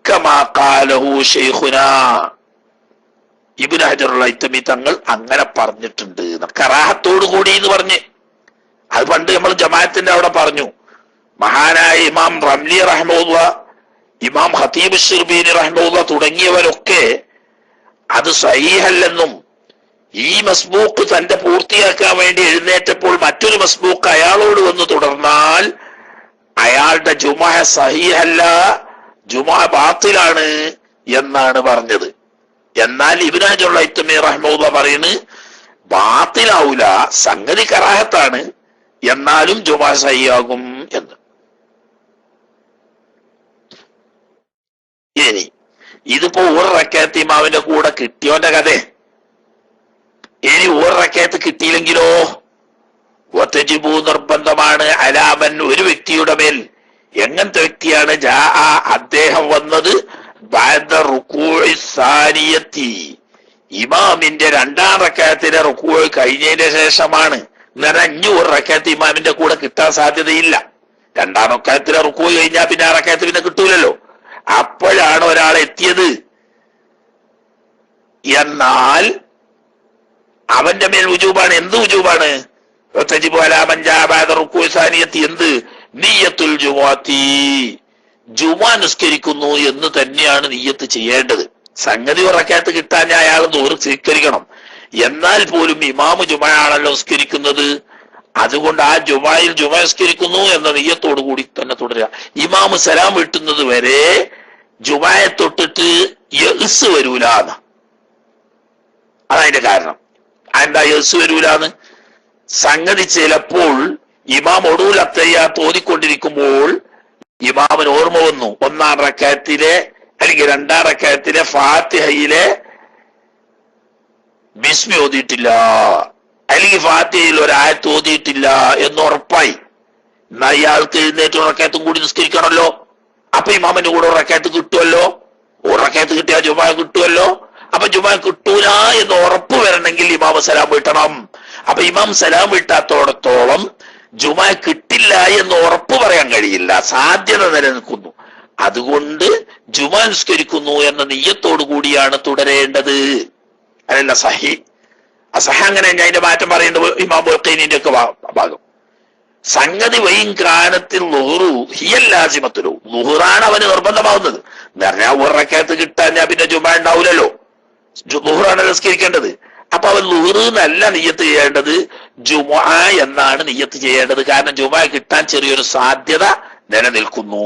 കമാ ഖാലഹു ശൈഖുനാ ഇബ്നു ഹജറുൽ ഹൈതമി തങ്ങൾ അങ്ങനെ പറഞ്ഞിട്ടുണ്ട്. കറാഹത്തോടു കൂടി എന്ന് പറഞ്ഞ്, അത് പണ്ട് നമ്മൾ ജമാഅത്തിന്റെ അവിടെ പറഞ്ഞു. മഹാനായ ഇമാം റംലി റഹ്മത്തുള്ളാഹി, ഇമാം ഖതീബ് ശിർബീനി റഹ്മത്തുള്ളാഹി തുടങ്ങിയവരൊക്കെ അത് സഹീഹല്ലെന്നും ഈ മസ്ബൂക്ക് തന്റെ പൂർത്തിയാക്കാൻ വേണ്ടി എഴുന്നേറ്റപ്പോൾ മറ്റൊരു മസ്ബൂക്ക് അയാളോട് വന്ന് തുടർന്നാൽ അയാളുടെ ജുമാ സഹീഹല്ല, ജുമാ ബാത്തിലാണ് എന്നാണ് പറഞ്ഞത്. എന്നാൽ ഇബ്നു ഹജറുൽ ഹൈതമി റഹ്മത്തുള്ളാഹി പറയുന്നത് ബാത്തിലാവൂല, സംഗതി കറാഹത്താണ്, എന്നാലും ജുമാ സഹിയാകും എന്ന്. ഇനി ഇതിപ്പോ 1 റക്അത്ത് ഇമാമിന്റെ കൂടെ കിട്ടിയോന്റെ കഥ. ഇനി 1 റക്അത്ത് കിട്ടിയില്ലെങ്കിലോ വതജിബു, നിർബന്ധമാണ്, അലാമൻ, ഒരു വ്യക്തിയുടെ മേൽ. എങ്ങനത്തെ വ്യക്തിയാണ്? ജാ, അദ്ദേഹം വന്നത് ബഅദ റുകൂഇ സാനിയത്തി, ഇമാമിന്റെ 2ാം റക്അത്തിലെ റുകൂഅ് കഴിഞ്ഞതിന്റെ ശേഷമാണ്. നിറഞ്ഞു 1 റക്അത്ത് ഇമാമിന്റെ കൂടെ കിട്ടാൻ സാധ്യതയില്ല. 2ാം റക്അത്തിലെ റുകൂഅ് കഴിഞ്ഞാൽ പിന്നെ 2 റക്അത്ത് പിന്നെ കിട്ടൂലല്ലോ. അപ്പോഴാണ് ഒരാൾ എത്തിയത്. എന്നാൽ അവന്റെ മേൽ വുജൂബാണ്. എന്ത് വുജൂബാണ്? തജിബു അലാ മൻ ജാ ബഅദ റുകൂഇ സാനിയത്തി, എന്ത്? നിയ്യത്തുൽ ജുമുഅത്തി, ജുമാ നിസ്കരിക്കുന്നു എന്ന് തന്നെയാണ് നിയ്യത്ത് ചെയ്യേണ്ടത്. സംഗതി 1 റക്അത്ത് കിട്ടാൻ അയാൾ 100 സ്വീകരിക്കണം. എന്നാൽ പോലും ഇമാമ് ജുമയാണല്ലോ നിസ്കരിക്കുന്നത്, അതുകൊണ്ട് ആ ജുമായിൽ ജുമ നിസ്കരിക്കുന്നു എന്ന നിയ്യത്തോടു കൂടി തന്നെ തുടരുക. ഇമാമ് സലാം വീട്ടുന്നത് വരെ ജുമയെ തൊട്ടിട്ട് യഅ്സ് വരൂലാന്ന്. അതതിന്റെ കാരണം. എന്താ യഅ്സ് വരൂലാന്ന്? സംഗതി ചിലപ്പോൾ ഇമാം ഒടൂൽ അത്തഹിയ്യാത്ത് ഓതിക്കൊണ്ടിരിക്കുമ്പോൾ ഇമാമിന് ഓർമ്മ വന്നു 1ാം റക്അത്തിലെ അല്ലെങ്കിൽ 2ാം റക്അത്തിലെ ഫാത്തിഹയിലെ ബിസ്മി ഓതിയിട്ടില്ല, അല്ലെങ്കിൽ ഫാത്തിഹയിൽ ഒരായത്ത് ഓതിയിട്ടില്ല എന്ന് ഉറപ്പായി. എന്നാ ഇയാൾക്ക് എഴുന്നേറ്റ് 1 റക്അത്തും കൂടി നിസ്കരിക്കണമല്ലോ. അപ്പൊ ഇമാമിന്റെ കൂടെ 1 റക്അത്ത് കിട്ടുമല്ലോ. 1 റക്അത്ത് കിട്ടിയാൽ ജുമാ കിട്ടുമല്ലോ. അപ്പൊ ജുമാ കിട്ടൂല എന്ന് ഉറപ്പ് വരണമെങ്കിൽ ഇമാം സലാം വീട്ടണം. അപ്പൊ ഇമാം സലാം വീട്ടാത്തോടത്തോളം ജുമാ കിട്ടില്ല എന്ന് ഉറപ്പ് പറയാൻ കഴിയില്ല, സാധ്യത നിലനിൽക്കുന്നു. അതുകൊണ്ട് ജുമാ നിസ്കരിക്കുന്നു എന്ന നിയ്യത്തോടു കൂടിയാണ് തുടരേണ്ടത്. അതല്ല സഹി. അസഹ അങ്ങനെ ഞാൻ അതിന്റെ മാറ്റം പറയേണ്ടത് ഇമാം ബുഖൈനിന്റെ ഒക്കെ ഭാഗം. സംഗതി വൈൻ കാനത്തിൽ ലുഹ്റു ഹിയൽ ലാസിമത്തുലു, ലുഹ്റാണ് അവന് നിർബന്ധമാവുന്നത്. എന്ന് പറഞ്ഞാൽ 1 റക്അത്ത് കിട്ടാൻ ഞാൻ പിന്നെ ജുമാ ഉണ്ടാവില്ലല്ലോ, ലുഹ്റാണ് നിസ്കരിക്കേണ്ടത്. അപ്പൊ അവൻ ലുഹ്റ് എന്നല്ല നിയ്യത്ത് ചെയ്യേണ്ടത്, ജുമുഅ എന്നാണ് നിയ്യത്ത് ചെയ്യേണ്ടത്. കാരണം ജുമുഅ കിട്ടാൻ ചെറിയൊരു സാധ്യത നിലനിൽക്കുന്നു.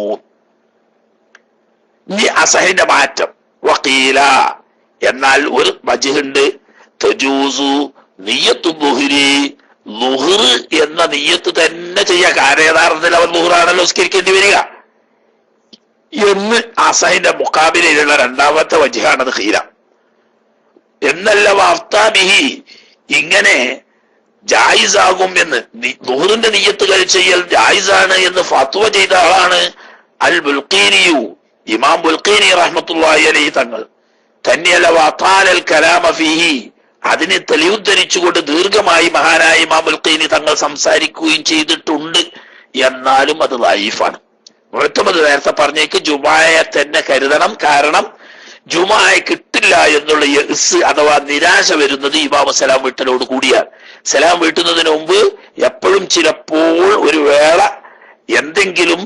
ഇനി അസഹിന്റെ മാറ്റം. വഖീല, എന്നാൽ ഒരു വജ്ഹുണ്ട്, തജൂസു നിയ്യത്തു ളുഹ്രി, ളുഹ്റ് എന്ന നിയ്യത്ത് തന്നെ ചെയ്യാം. കാരണം യഥാർത്ഥത്തിൽ അവൻ ളുഹ്റാണല്ലോ നിസ്കരിക്കേണ്ടി വരിക എന്ന് അസഹിന്റെ മുഖാബിലയിലുള്ള 2ാമത്തെ വജ്ഹാണത് ഖീല. എന്നല്ല വഫ്താബിഹി, ഇങ്ങനെ ജായിസാകും എന്ന്, ളുഹ്റിന്റെ നിയ്യത്ത് ചെയ്യൽ ജായിസാണ് എന്ന് ഫത്വ ചെയ്ത ആളാണ് അൽ ബുൽഖീനിയു, ഇമാം ബുൽഖീനി റഹ്മത്തുള്ളാഹി അലൈഹി തങ്ങൾ. തന്നെയല്ല വഖാലൽ കലാമ ഫീഹി, അതിനെ തെളിവുദ്ധരിച്ചുകൊണ്ട് ദീർഘമായി മഹാനായ ഇമാം ബുൽഖീനി തങ്ങൾ സംസാരിക്കുകയും ചെയ്തിട്ടുണ്ട്. എന്നാലും അത് ലൈഫാണ്. മുഅ്തമദ് നേരത്തെ പറഞ്ഞേക്ക് ജുമായെ തന്നെ കരുതണം. കാരണം ജുമായെ കിട്ടില്ല എന്നുള്ള യഅ്സ് അഥവാ നിരാശ വരുന്നത് ഇമാം സലാം വീട്ടലോട് കൂടിയാണ്. സലാം വീട്ടുന്നതിന് മുമ്പ് എപ്പോഴും ചിലപ്പോൾ ഒരു വേള എന്തെങ്കിലും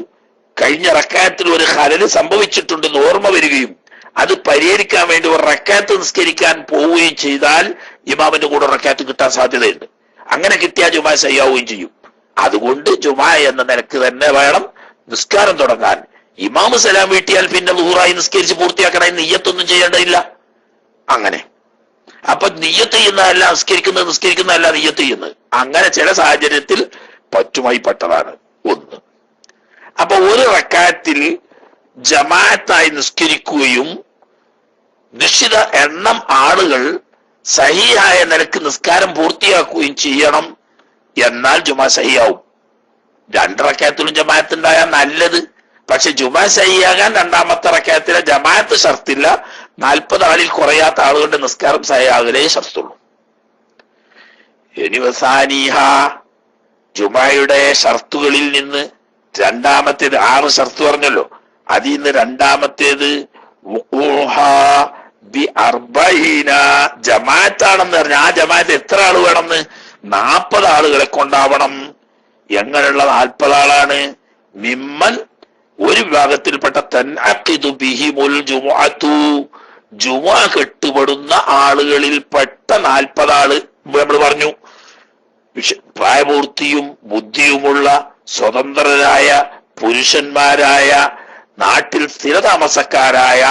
കഴിഞ്ഞ റക്അത്തിൽ ഒരു ഖലൽ സംഭവിച്ചിട്ടുണ്ടെന്ന് ഓർമ്മ വരികയും അത് പരിഹരിക്കാൻ വേണ്ടി 1 റക്അത്ത് നിസ്കരിക്കാൻ പോവുകയും ചെയ്താൽ ഇമാമിന്റെ കൂടെ റക്അത്ത് കിട്ടാൻ സാധ്യതയുണ്ട്. അങ്ങനെ കിട്ടിയാൽ ജുമാ സഹിയാവുകയും ചെയ്യും. അതുകൊണ്ട് ജുമാ എന്ന നിലക്ക് തന്നെ വേണം നിസ്കാരം തുടങ്ങാൻ. ഇമാമ് സലാം വീട്ടിയാൽ പിന്നെ ളുഹ്റായി നിസ്കരിച്ച് പൂർത്തിയാക്കണ നിയ്യത്തൊന്നും ചെയ്യേണ്ടതില്ല. അങ്ങനെ അപ്പൊ നിയ്യത്ത് ചെയ്യുന്നതല്ല നിസ്കരിക്കുന്നതല്ല നിയ്യത്ത് ചെയ്യുന്നത്. അങ്ങനെ ചില സാഹചര്യത്തിൽ പറ്റുമായി പെട്ടതാണ് ഒന്ന്. അപ്പൊ ഒരു റക്അത്തിൽ ജമാഅത്തായി നിസ്കരിക്കുകയും നിശ്ചിത എണ്ണം ആളുകൾ സഹിയായ നിലക്ക് നിസ്കാരം പൂർത്തിയാക്കുകയും ചെയ്യണം. എന്നാൽ ജുമാ സഹിയാവും. 2 റക്അത്തിലും ജമാഅത്ത് ഉണ്ടായാൽ നല്ലത്. പക്ഷെ ജുമാ സഹിയാകാൻ 2ാമത്തെ റക്അത്തിലെ ജമാഅത്ത് ഷർത്തില്ല. 40 ആളിൽ കുറയാത്ത ആളുകളുടെ നിസ്കാരം സഹിയാകലേ ഷർത്തുള്ളൂ. ഇനി വസാനിഹ, ജുമായുടെ ഷർത്തുകളിൽ നിന്ന് 2ാമത്തേത് 6 ഷർത്ത് പറഞ്ഞല്ലോ. അതിൽ നിന്ന് 2ാമത്തേത് ജമാഅത്താണെന്ന് പറഞ്ഞ ആ ജമാഅത്ത് എത്ര ആള് വേണമെന്ന് 40 ആളുകളെ കൊണ്ടാവണം. എങ്ങനെയുള്ള 40 ആളാണ്? മിമ്മൻ, ഒരു വിഭാഗത്തിൽപ്പെട്ട തൻഅഖിദു ബിഹിമുൽ ജുമുഅത്തു, ജുമുഅ കെട്ടുപെടുന്ന ആളുകളിൽപ്പെട്ട 40 ആള് നമ്മൾ പറഞ്ഞു. പ്രായപൂർത്തിയും ബുദ്ധിയുമുള്ള സ്വതന്ത്രരായ പുരുഷന്മാരായ നാട്ടിൽ സ്ഥിരതാമസക്കാരായ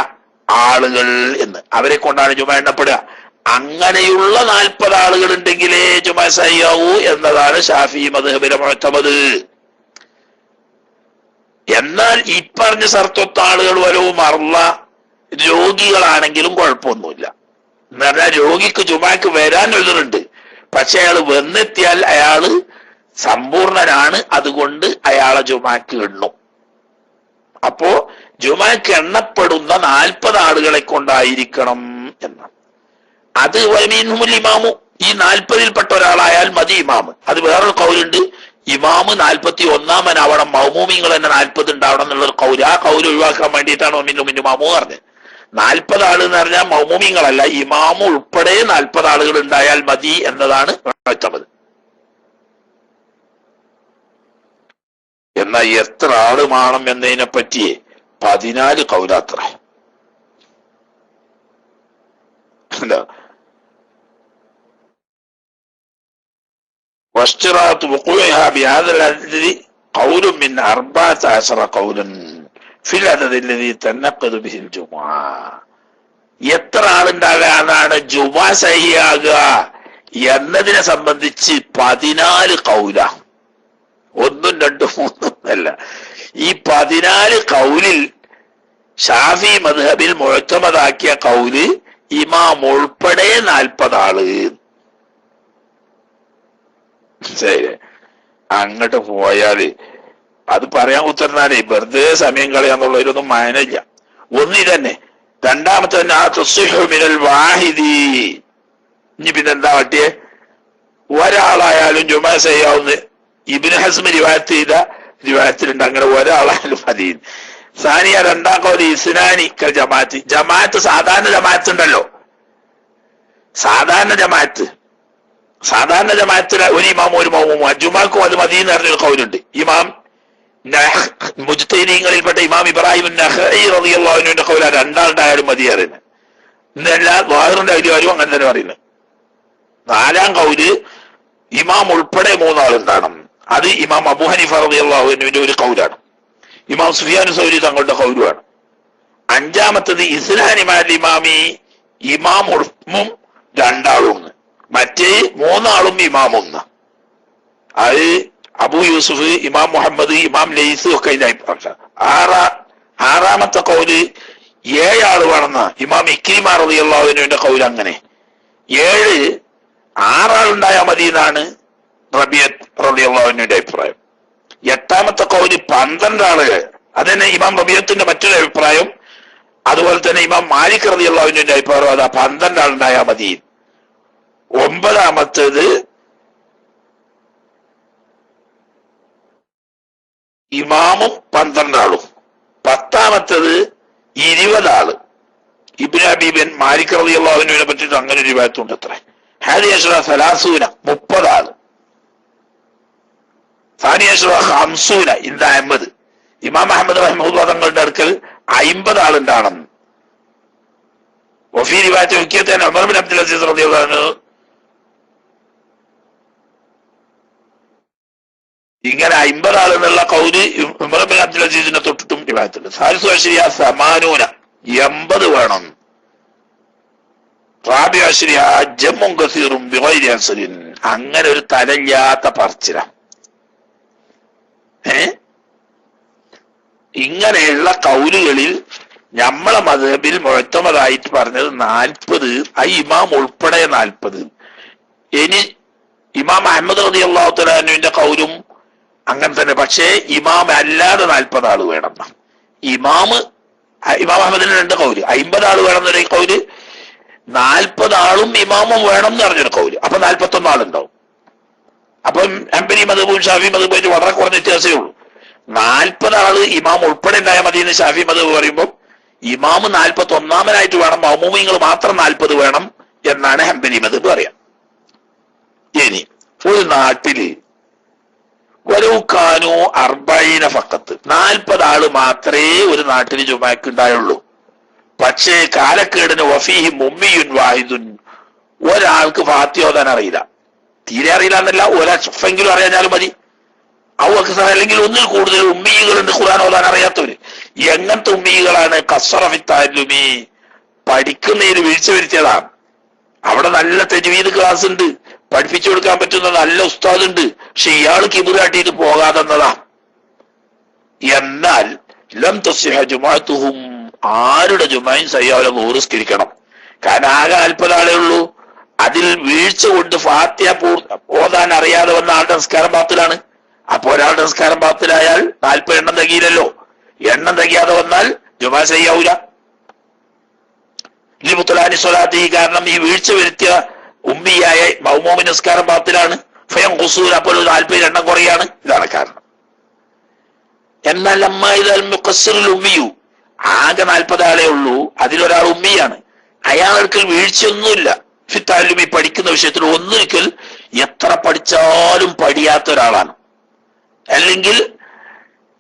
ആളുകൾ എന്ന് അവരെ കൊണ്ടാണ് ജുമ എണ്ണപ്പെടുക. അങ്ങനെയുള്ള 40 ആളുകൾ ഉണ്ടെങ്കിലേ ജുമ സഹിയാവൂ എന്നതാണ് ഷാഫി മദ്ഹബിലെ മുഅ്തമദ്. എന്നാൽ ഈ പറഞ്ഞ സർത്തൊത്ത ആളുകൾ വരവും മറന്ന രോഗികളാണെങ്കിലും കുഴപ്പമൊന്നുമില്ല. എന്ന് പറഞ്ഞാൽ രോഗിക്ക് ജുമാക്ക് വരാൻ എഴുതുന്നുണ്ട്, പക്ഷെ അയാൾ വന്നെത്തിയാൽ അയാള് സമ്പൂർണനാണ്, അതുകൊണ്ട് അയാളെ ജുമാക്ക് എണ്ണും. അപ്പോ ജുമാക്ക് എണ്ണപ്പെടുന്ന 40 ആളുകളെ കൊണ്ടായിരിക്കണം എന്നാണ്. അത് വമിൻഹുൽ ഇമാമു, ഈ 40-ൽപ്പെട്ട ഒരാളായാൽ മതി ഇമാമ്. അത് വേറൊരു കൗലുണ്ട്, ഇമാമ് 41-ാമനാവണം, മൗമൂമിങ്ങൾ തന്നെ 40 ഉണ്ടാവണം എന്നുള്ളൊരു കൗല്. ആ കൗല് ഒഴിവാക്കാൻ വേണ്ടിയിട്ടാണ് ഒമിനും ഇമാമു പറഞ്ഞത്. 40 ആള് എന്ന് പറഞ്ഞാൽ മൗമൂമിങ്ങളല്ല, ഇമാമു ഉൾപ്പെടെ 40 ആളുകൾ ഉണ്ടായാൽ മതി എന്നതാണ് മുഅ്തമദ്. എന്നാൽ എത്ര ആള് വേണം എന്നതിനെ പറ്റി 14 കൗലാത്ര. واشتراط وقوعها بهذا العدد قول من 14 قولا في العدد الذي تنقض به الجمعة. എത്ര ആളുണ്ടാകാനാണ് ജുമാ സഹിയാകുക എന്നതിനെ സംബന്ധിച്ച് 14 കൗല. 1, 2, 3 അല്ല. ഈ 14 കൗലിൽ ഷാഫി മദ്ഹബിൽ മുഅ്തമദാക്കിയ കൗല് ഇമാം ഉൾപ്പെടെ 40 ആള്. ശരി, അങ്ങോട്ട് പോയാല് അത് പറയാൻ കുത്തിരുന്നാലേ വെറുതെ സമയം കളയാന്നുള്ളതിലൊന്നും മാനയില്ല. ഒന്നി തന്നെ. 2ാമത്തെ തന്നെ ആ തസ്സീഹു മിനൽ വാഹിദി. ഇനി പിന്നെന്താ പറ്റിയേ? ഒരാളായാലും ജുമാ ചെയ്യാവുന്ന ഇബ്നു ഹസ്മ റിവായത്ത് ചെയ്ത റിവായത്തിലുണ്ട്, അങ്ങനെ ഒരാളായാലും മതി. സാനിയ 2ാം കൗലി ഇസ്നാനി കൽ ജമാഅത്ത്. ജമാഅത്ത് സാധാരണ ജമാഅത്ത് ഉണ്ടല്ലോ, സാധാരണ ജമാഅത്തിലെ ഒരു ഇമാമും ഒരു മൗമൂമും ജുമാക്കും അത് മതി എന്ന് പറഞ്ഞൊരു കൗലുണ്ട്. ഇമാം മുജ്തഹിദീങ്ങളിൽപ്പെട്ട ഇമാം ഇബ്രാഹിം നഖഈ റളിയല്ലാഹു അൻഹുവിന്റെ കൗല 2 ആളുണ്ടായാലും മതി അറിയുന്നത്. ഇന്നെല്ലാ ദ്വാഹിറിന്റെ അരിവാരും അങ്ങനെ തന്നെ പറയുന്നത്. 4ാം കൗല് ഇമാം ഉൾപ്പെടെ 3 ആളുണ്ടാകണം. അത് ഇമാം അബൂ ഹനീഫ റളിയല്ലാഹു അൻഹുവിന്റെ ഒരു കൗലാണ്. ഇമാം സുഫിയാൻ സൗരി തങ്ങളുടെ കൗലുമാണ്. 5ാമത്തത് ഇസ്നാനി മഅൽ ഇമാമി, ഇമാം ഉൾപ്പും 2 ആളും, മറ്റേ 3 ആളും ഇമാമും. അത് അബൂ യൂസുഫ്, ഇമാം മുഹമ്മദ്, ഇമാം ലൈസ് ഒക്കെ ഇതിന്റെ അഭിപ്രായം. 6ാമത്തെ കൗല് 7 ആള് വേണമെന്ന ഇമാം ഇക്രിമ റളിയല്ലാഹു അൻഹുവിന്റെ കൗല്. അങ്ങനെ 6 ആളുണ്ടായാൽ മതി എന്നാണ് റബിയത്ത് റളിയല്ലാഹു അൻഹുവിന്റെ അഭിപ്രായം. 8ാമത്തെ കൗല് 12 ആളുകൾ. അതന്നെ ഇമാം റബിയത്തിന്റെ മറ്റൊരു അഭിപ്രായം. അതുപോലെ തന്നെ ഇമാം മാലിക് റളിയല്ലാഹു അൻഹുവിന്റെ അഭിപ്രായം അതാ 12 ആളുണ്ടായാൽ മതി. 9ാമത്തേത് ഇമാമും 12 ആളും. 10ാമത്തേത് 20 ആള്. ഇബ്നു ഹബീബൻ മാലിക് റളിയല്ലാഹു അൻഹുവിനെ പറ്റിയിട്ട് അങ്ങനെ ഒരു റിവായത്തുണ്ട്. അത്ര ഹാദിയ അശ്റ 30 ആള്. സാനിയ അശ്റ 50 ഇന്ദ അഹ്മദ്. ഇമാം അഹ്മദ് റഹിമഹുല്ലാഹ് തങ്ങളുടെ അടുക്കൽ 50 ആളുണ്ടാണെന്ന്. വഫീ റിവായത്ത് ഹുക്കിയത്ത് ഉമർ ബിൻ അബ്ദുൽ അസീസ് റളിയല്ലാഹു അൻഹു ഇങ്ങനെ 50 ആളെന്നുള്ള കൗല് ഉമർ ബിൻ അബ്ദുൽ അസീസിനെ തൊട്ടിട്ടും റിവായത്തുണ്ട്. സാലിസു അശ്രിയ 80 വേണം. അങ്ങനെ ഒരു തലയില്ലാത്ത പറച്ചില. ഇങ്ങനെയുള്ള കൗലുകളിൽ നമ്മളെ മദ്ഹബിൽ മുഅ്തമദായിട്ട് പറഞ്ഞത് 40, ആ ഇമാം ഉൾപ്പെടെ 40. ഇനി ഇമാം അഹ്മദ് റളിയല്ലാഹു തആല അൻഹുവിന്റെ കൗലും അങ്ങനെ തന്നെ. പക്ഷേ ഇമാം അല്ലാതെ 40 ആള് വേണം. ഇമാം അഹമ്മദിന് 2 കൗല്, 50 ആള് വേണം എന്നൊരു കൗല്, 40 ആളും ഇമാമും വേണം എന്ന് പറഞ്ഞൊരു കൗല്. അപ്പൊ 41 ആളുണ്ടാവും. അപ്പം ഹംബലി മദ്ഹബും ഷാഫി മദ്ഹബുമായിട്ട് വളരെ കുറഞ്ഞ വ്യത്യാസമേ ഉള്ളൂ. 40 ആള് ഇമാം ഉൾപ്പെടെ ഉണ്ടായാൽ മതി എന്ന് ഷാഫി മദ്ഹബ് പറയുമ്പോൾ ഇമാം 41-ാമനായിട്ട് വേണം, മൗമൂമിങ്ങൾ മാത്രം 40 വേണം എന്നാണ് ഹംബലി മദ്ഹബ് പറയാം. ഇനി ഒരു നാട്ടില് വലൗകാനു 40 ഫഖത്ത്, 40 ആള് മാത്രമേ ഒരു നാട്ടിൽ ജുമാക്ക് ഉണ്ടായുള്ളൂ. പക്ഷേ കാലക്കേടിന് വഫീഹി ഉമ്മിയുൻ വാഹിദുൻ, ഒരാൾക്ക് ഫാത്തിഹ ഓതാൻ അറിയില്ല. തീരെ അറിയില്ല എന്നല്ല, ഒരെങ്കിലും അറിയാഞ്ഞാലും മതി. അല്ലെങ്കിൽ ഒന്നിൽ കൂടുതൽ ഉമ്മികളുണ്ട് ഖുർആൻ ഓതാൻ അറിയാത്തവര്. എങ്ങനത്തെ ഉമ്മികളാണ്? ഖസ്സറ ഫിത്താലുമി, പഠിക്കുന്നതിൽ വീഴ്ച വരുത്തിയതാണ്. അവിടെ നല്ല തജ്വീദ് ക്ലാസ് ഉണ്ട്, പഠിപ്പിച്ചു കൊടുക്കാൻ പറ്റുന്ന നല്ല ഉസ്താദ് ഉണ്ട്. പക്ഷെ ഇയാൾ കിബിർ കാട്ടിയിട്ട് പോകാതെന്നതാ. എന്നാൽ ലം തസ്ഹിഹ ജുമാഅത്തുഹും, ആരുടെ ജുമായും സയ്യാവല നൂറുസ്കരിക്കണം. കാരണം ആകെ 40 ആളേ ഉള്ളൂ. അതിൽ വീഴ്ച കൊണ്ട് ഫാത്തിഹ ഓതാൻ അറിയാതെ വന്ന ആളുടെ നിസ്കാരം ബാത്തിലാണ്. അപ്പൊ ഒരാളുടെ നിസ്കാരം ബാത്തിലായാൽ 40 എണ്ണം തികയില്ലല്ലോ. എണ്ണം തികയാതെ വന്നാൽ ജുമാ സയ്യാവൂല. ലിമുത്തലാനി സ്വലാത്തി, കാരണം ഈ വീഴ്ച വരുത്തിയ ഉമ്മിയായ മൗമൂമി നിസ്കാരം ബാത്തിലാണ്. ഫയം ഖുസൂർ, അപ്പോൾ 40 എണ്ണം കുറയാണ്. ഇതാണ് കാരണം. എന്നാൽ ഉമ്മിയു, ആകെ 40 ആളേ ഉള്ളൂ, അതിലൊരാൾ ഉമ്മിയാണ്. അയാൾക്ക് വീഴ്ചയൊന്നുമില്ല. ഫിത്താലുമി, പഠിക്കുന്ന വിഷയത്തിൽ ഒന്നിരിക്കൽ എത്ര പഠിച്ചാലും പഠിയാത്ത ഒരാളാണ്. അല്ലെങ്കിൽ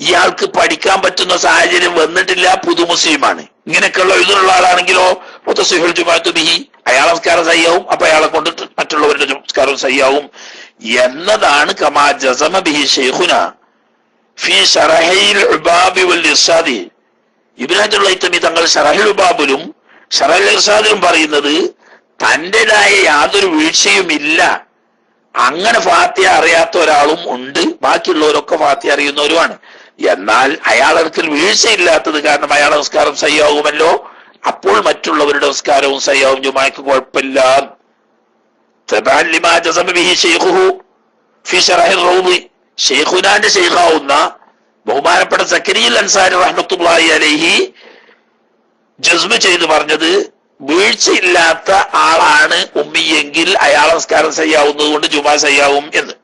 ഇയാൾക്ക് പഠിക്കാൻ പറ്റുന്ന സാഹചര്യം വന്നിട്ടില്ല, പുതുമുസ്ലിമാണ്. ഇങ്ങനെയൊക്കെയുള്ള ഇതിലുള്ള ആളാണെങ്കിലോ മുത്തസിഹുൽ ജുമാഅത്തു ബിഹി, അയാളെ നമസ്കാരം സയ്യാവും. അപ്പൊ അയാളെ കൊണ്ടിട്ട് മറ്റുള്ളവരുടെ നമസ്കാരം സയ്യാവും എന്നതാണ്. കമാ ജസമ ബിഹി ശൈഖുന ഫി ശറഹിൽ ഉബാബി വൽ ഇർശാദി, ഇബ്നു ഹജർ ഹൈതമി തങ്ങൾ ശറഹുൽ ഉബാബിലും ശറഹുൽ ഇർശാദിലും പറയുന്നത് തന്റേതായ യാതൊരു വീഴ്ചയും ഇല്ല. അങ്ങനെ ഫാത്തിഹ അറിയാത്ത ഒരാളും ഉണ്ട്, ബാക്കിയുള്ളവരൊക്കെ ഫാത്തിഹ അറിയുന്നവരുമാണ്. എന്നാൽ അയാൾക്ക് വീഴ്ചയില്ലാത്തത് കാരണം അയാളെ നമസ്കാരം സയ്യാവുമല്ലോ, അപ്പോൾ മറ്റുള്ളവരുടെ നമസ്കാരവും സയ്യാവും, ജുമാക്ക് കുഴപ്പമില്ല. ഷെയ്ഖുനാന്റെ ഷെയ്ഖാവുന്ന ബഹുമാനപ്പെട്ട സക്കരിയ അൻസാരി റഹ്മത്തുള്ളാഹി അലൈഹി ജസ്മ ചെയ്ത് പറഞ്ഞത്, വീഴ്ചയില്ലാത്ത ആളാണ് ഉമ്മിയെങ്കിൽ അയാളെ നമസ്കാരം സയ്യാവുന്നത് കൊണ്ട് ജുമാ സയ്യാവും എന്ന്.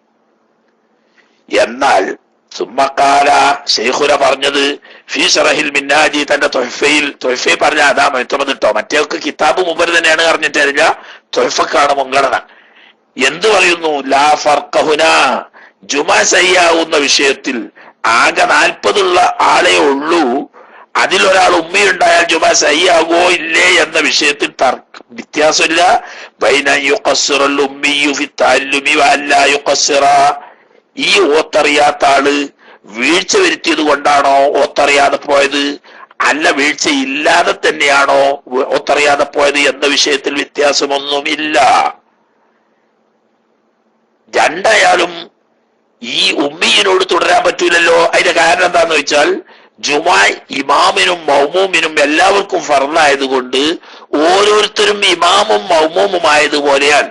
എന്നാൽ സുമ്മക്കാല ഷെയ്ഖുന പറഞ്ഞത് ഫീ ശറഹിൽ മിന്നാജി, തന്റെ തൊഹ്ഫയിൽ പറഞ്ഞ അതാ മുഅ്തമദ് ട്ടോ. മറ്റേക്ക് കിതാബ് മുമ്പ് തന്നെയാണ് അറിഞ്ഞിട്ടറിഞ്ഞ, തൊഹ്ഫക്കാണ് മുൻഗണന. എന്ത് പറയുന്നു? ലാ ഫർഖഹുന, ജുമാ സയ്യാവുന്ന വിഷയത്തിൽ ആകെ 40 ഉള്ള ആളെ ഉള്ളൂ. അതിലൊരാൾ ഉമ്മയുണ്ടായാൽ ജുമാ സയ്യാവോ ഇല്ലേ എന്ന വിഷയത്തിൽ വ്യത്യാസമില്ല. ബൈന യുഖസ്സിറൽ ഉമ്മിയു ഫി തഅല്ലുമി വഅല്ലാ യുഖസ്സിറ, ഈ ഓത്തറിയാത്ത ആള് വീഴ്ച വരുത്തിയത് കൊണ്ടാണോ ഓത്തറിയാതെ പോയത്, അല്ല വീഴ്ചയില്ലാതെ തന്നെയാണോ ഓത്തറിയാതെ പോയത് എന്ന വിഷയത്തിൽ വ്യത്യാസമൊന്നുമില്ല. രണ്ടായാലും ഈ ഉമ്മിയിനോട് തുടരാൻ പറ്റൂലല്ലോ. അതിന്റെ കാരണം എന്താന്ന് വെച്ചാൽ, ജുമാ ഇമാമിനും മൗമൂമിനും എല്ലാവർക്കും ഫർളായതുകൊണ്ട് ഓരോരുത്തരും ഇമാമും മൗമൂമും ആയതുപോലെയാണ്.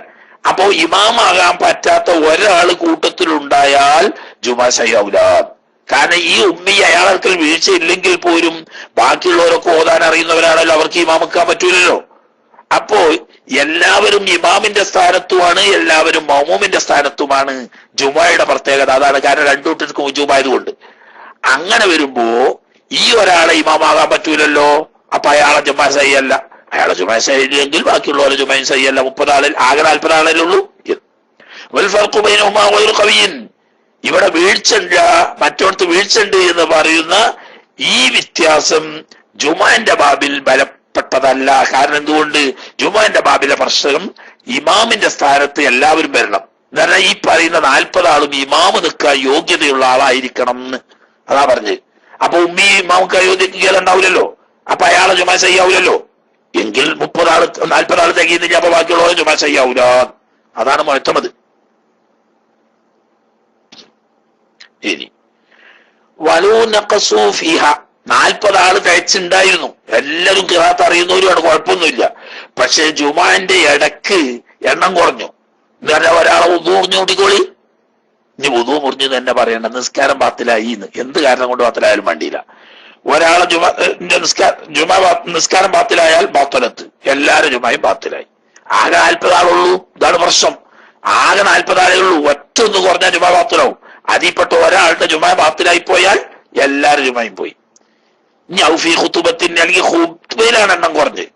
അപ്പോ ഇമാമാകാൻ പറ്റാത്ത ഒരാൾ കൂട്ടത്തിലുണ്ടായാൽ ജുമാ സയ്യാവൂല. കാരണം ഈ ഉമ്മി അയാൾക്ക് വീഴ്ച ഇല്ലെങ്കിൽ പോലും ബാക്കിയുള്ളവരൊക്കെ ഓതാൻ അറിയുന്നവരാണല്ലോ, അവർക്ക് ഇമാമാക്കാൻ പറ്റൂലല്ലോ. അപ്പോ എല്ലാവരും ഇമാമിന്റെ സ്ഥാനത്തുമാണ്, എല്ലാവരും മൗമൂമിന്റെ സ്ഥാനത്തുമാണ്. ജുമായുടെ പ്രത്യേകത അതാണ്. കാരണം രണ്ടു കൂട്ടർക്കും ഉജൂബായതുകൊണ്ട്. അങ്ങനെ വരുമ്പോ ഈ ഒരാളെ ഇമാമാകാൻ പറ്റൂലല്ലോ. അപ്പൊ അയാളെ ജുമാ സയ്യല്ല. അയാളെ ജുമാ സയ്യില്ലെങ്കിൽ ബാക്കിയുള്ളവരെ ജുമാ സയ്യല്ല. 30 ആളിൽ ആകെ 40 ആളല്ലേ ഉള്ളൂ. ഇവിടെ വീഴ്ചണ്ട, മറ്റോടത്ത് വീഴ്ചണ്ട് എന്ന് പറയുന്ന ഈ വ്യത്യാസം ജുമാന്റെ ബാബിൽ ബലപ്പെട്ടതല്ല. കാരണം എന്തുകൊണ്ട്? ജുമാന്റെ ബാബിലെ പ്രശ്നം ഇമാമിന്റെ സ്ഥാനത്ത് എല്ലാവരും വരണം. എന്നാൽ ഈ പറയുന്ന 40 ആളും ഇമാമ് നിൽക്കാൻ യോഗ്യതയുള്ള ആളായിരിക്കണം എന്ന് അതാ പറഞ്ഞത്. അപ്പൊ ഉമ്മി ഇമാമുക്ക് യോഗ്യത ഉണ്ടാവില്ലല്ലോ. അപ്പൊ അയാളെ ജുമാ സയ്യാവൂലല്ലോ. എങ്കിൽ 30 40 ആള് തികയുന്നില്ല, അപ്പൊ ബാക്കിയുള്ളവരെ ജുമാ ചെയ്യാവൂല. അതാണ് മുഅ്തമദ്. ഇനി വലൂ നഖസൂ ഫീഹ, 40 ആള് തികച്ചുണ്ടായിരുന്നു, എല്ലാവരും ഖിറാഅത്ത് അറിയുന്നവരുമാണ്, കുഴപ്പമൊന്നുമില്ല. പക്ഷെ ജുമാന്റെ ഇടക്ക് എണ്ണം കുറഞ്ഞു എന്ന് പറഞ്ഞാൽ ഒരാളെ വുദൂ മുറിഞ്ഞു കൂട്ടിക്കോളി. ഇനി വുദൂ മുറിഞ്ഞു തന്നെ പറയണ്ട, നിസ്കാരം ബാത്തിലായി എന്ന്. എന്ത് കാരണം കൊണ്ട് ബാത്തിലായാലും വേണ്ടിയില്ല. ഒരാളെ നിസ്കാരം ബാത്തിലായാൽ ബാത്തലത്ത്, എല്ലാരും ജുമായും ബാത്തിലായി. ആകെ 40 ആളുള്ളൂ, ഇതാണ് പ്രശ്നം. ആകെ 40 ആളേ ഉള്ളൂ, ഒറ്റ ഒന്ന് കുറഞ്ഞാൽ ജുമാ ബാത്തിലാവും. അതിൽപ്പെട്ട ഒരാളുടെ ജുമാ ബാത്തിലായി പോയാൽ എല്ലാരും ജുമായും പോയി. ഇനി ഔഫി ഖുതുബത്തിന്, അല്ലെങ്കിൽ ഖുത്ബയിലാണ് എണ്ണം കുറഞ്ഞ്,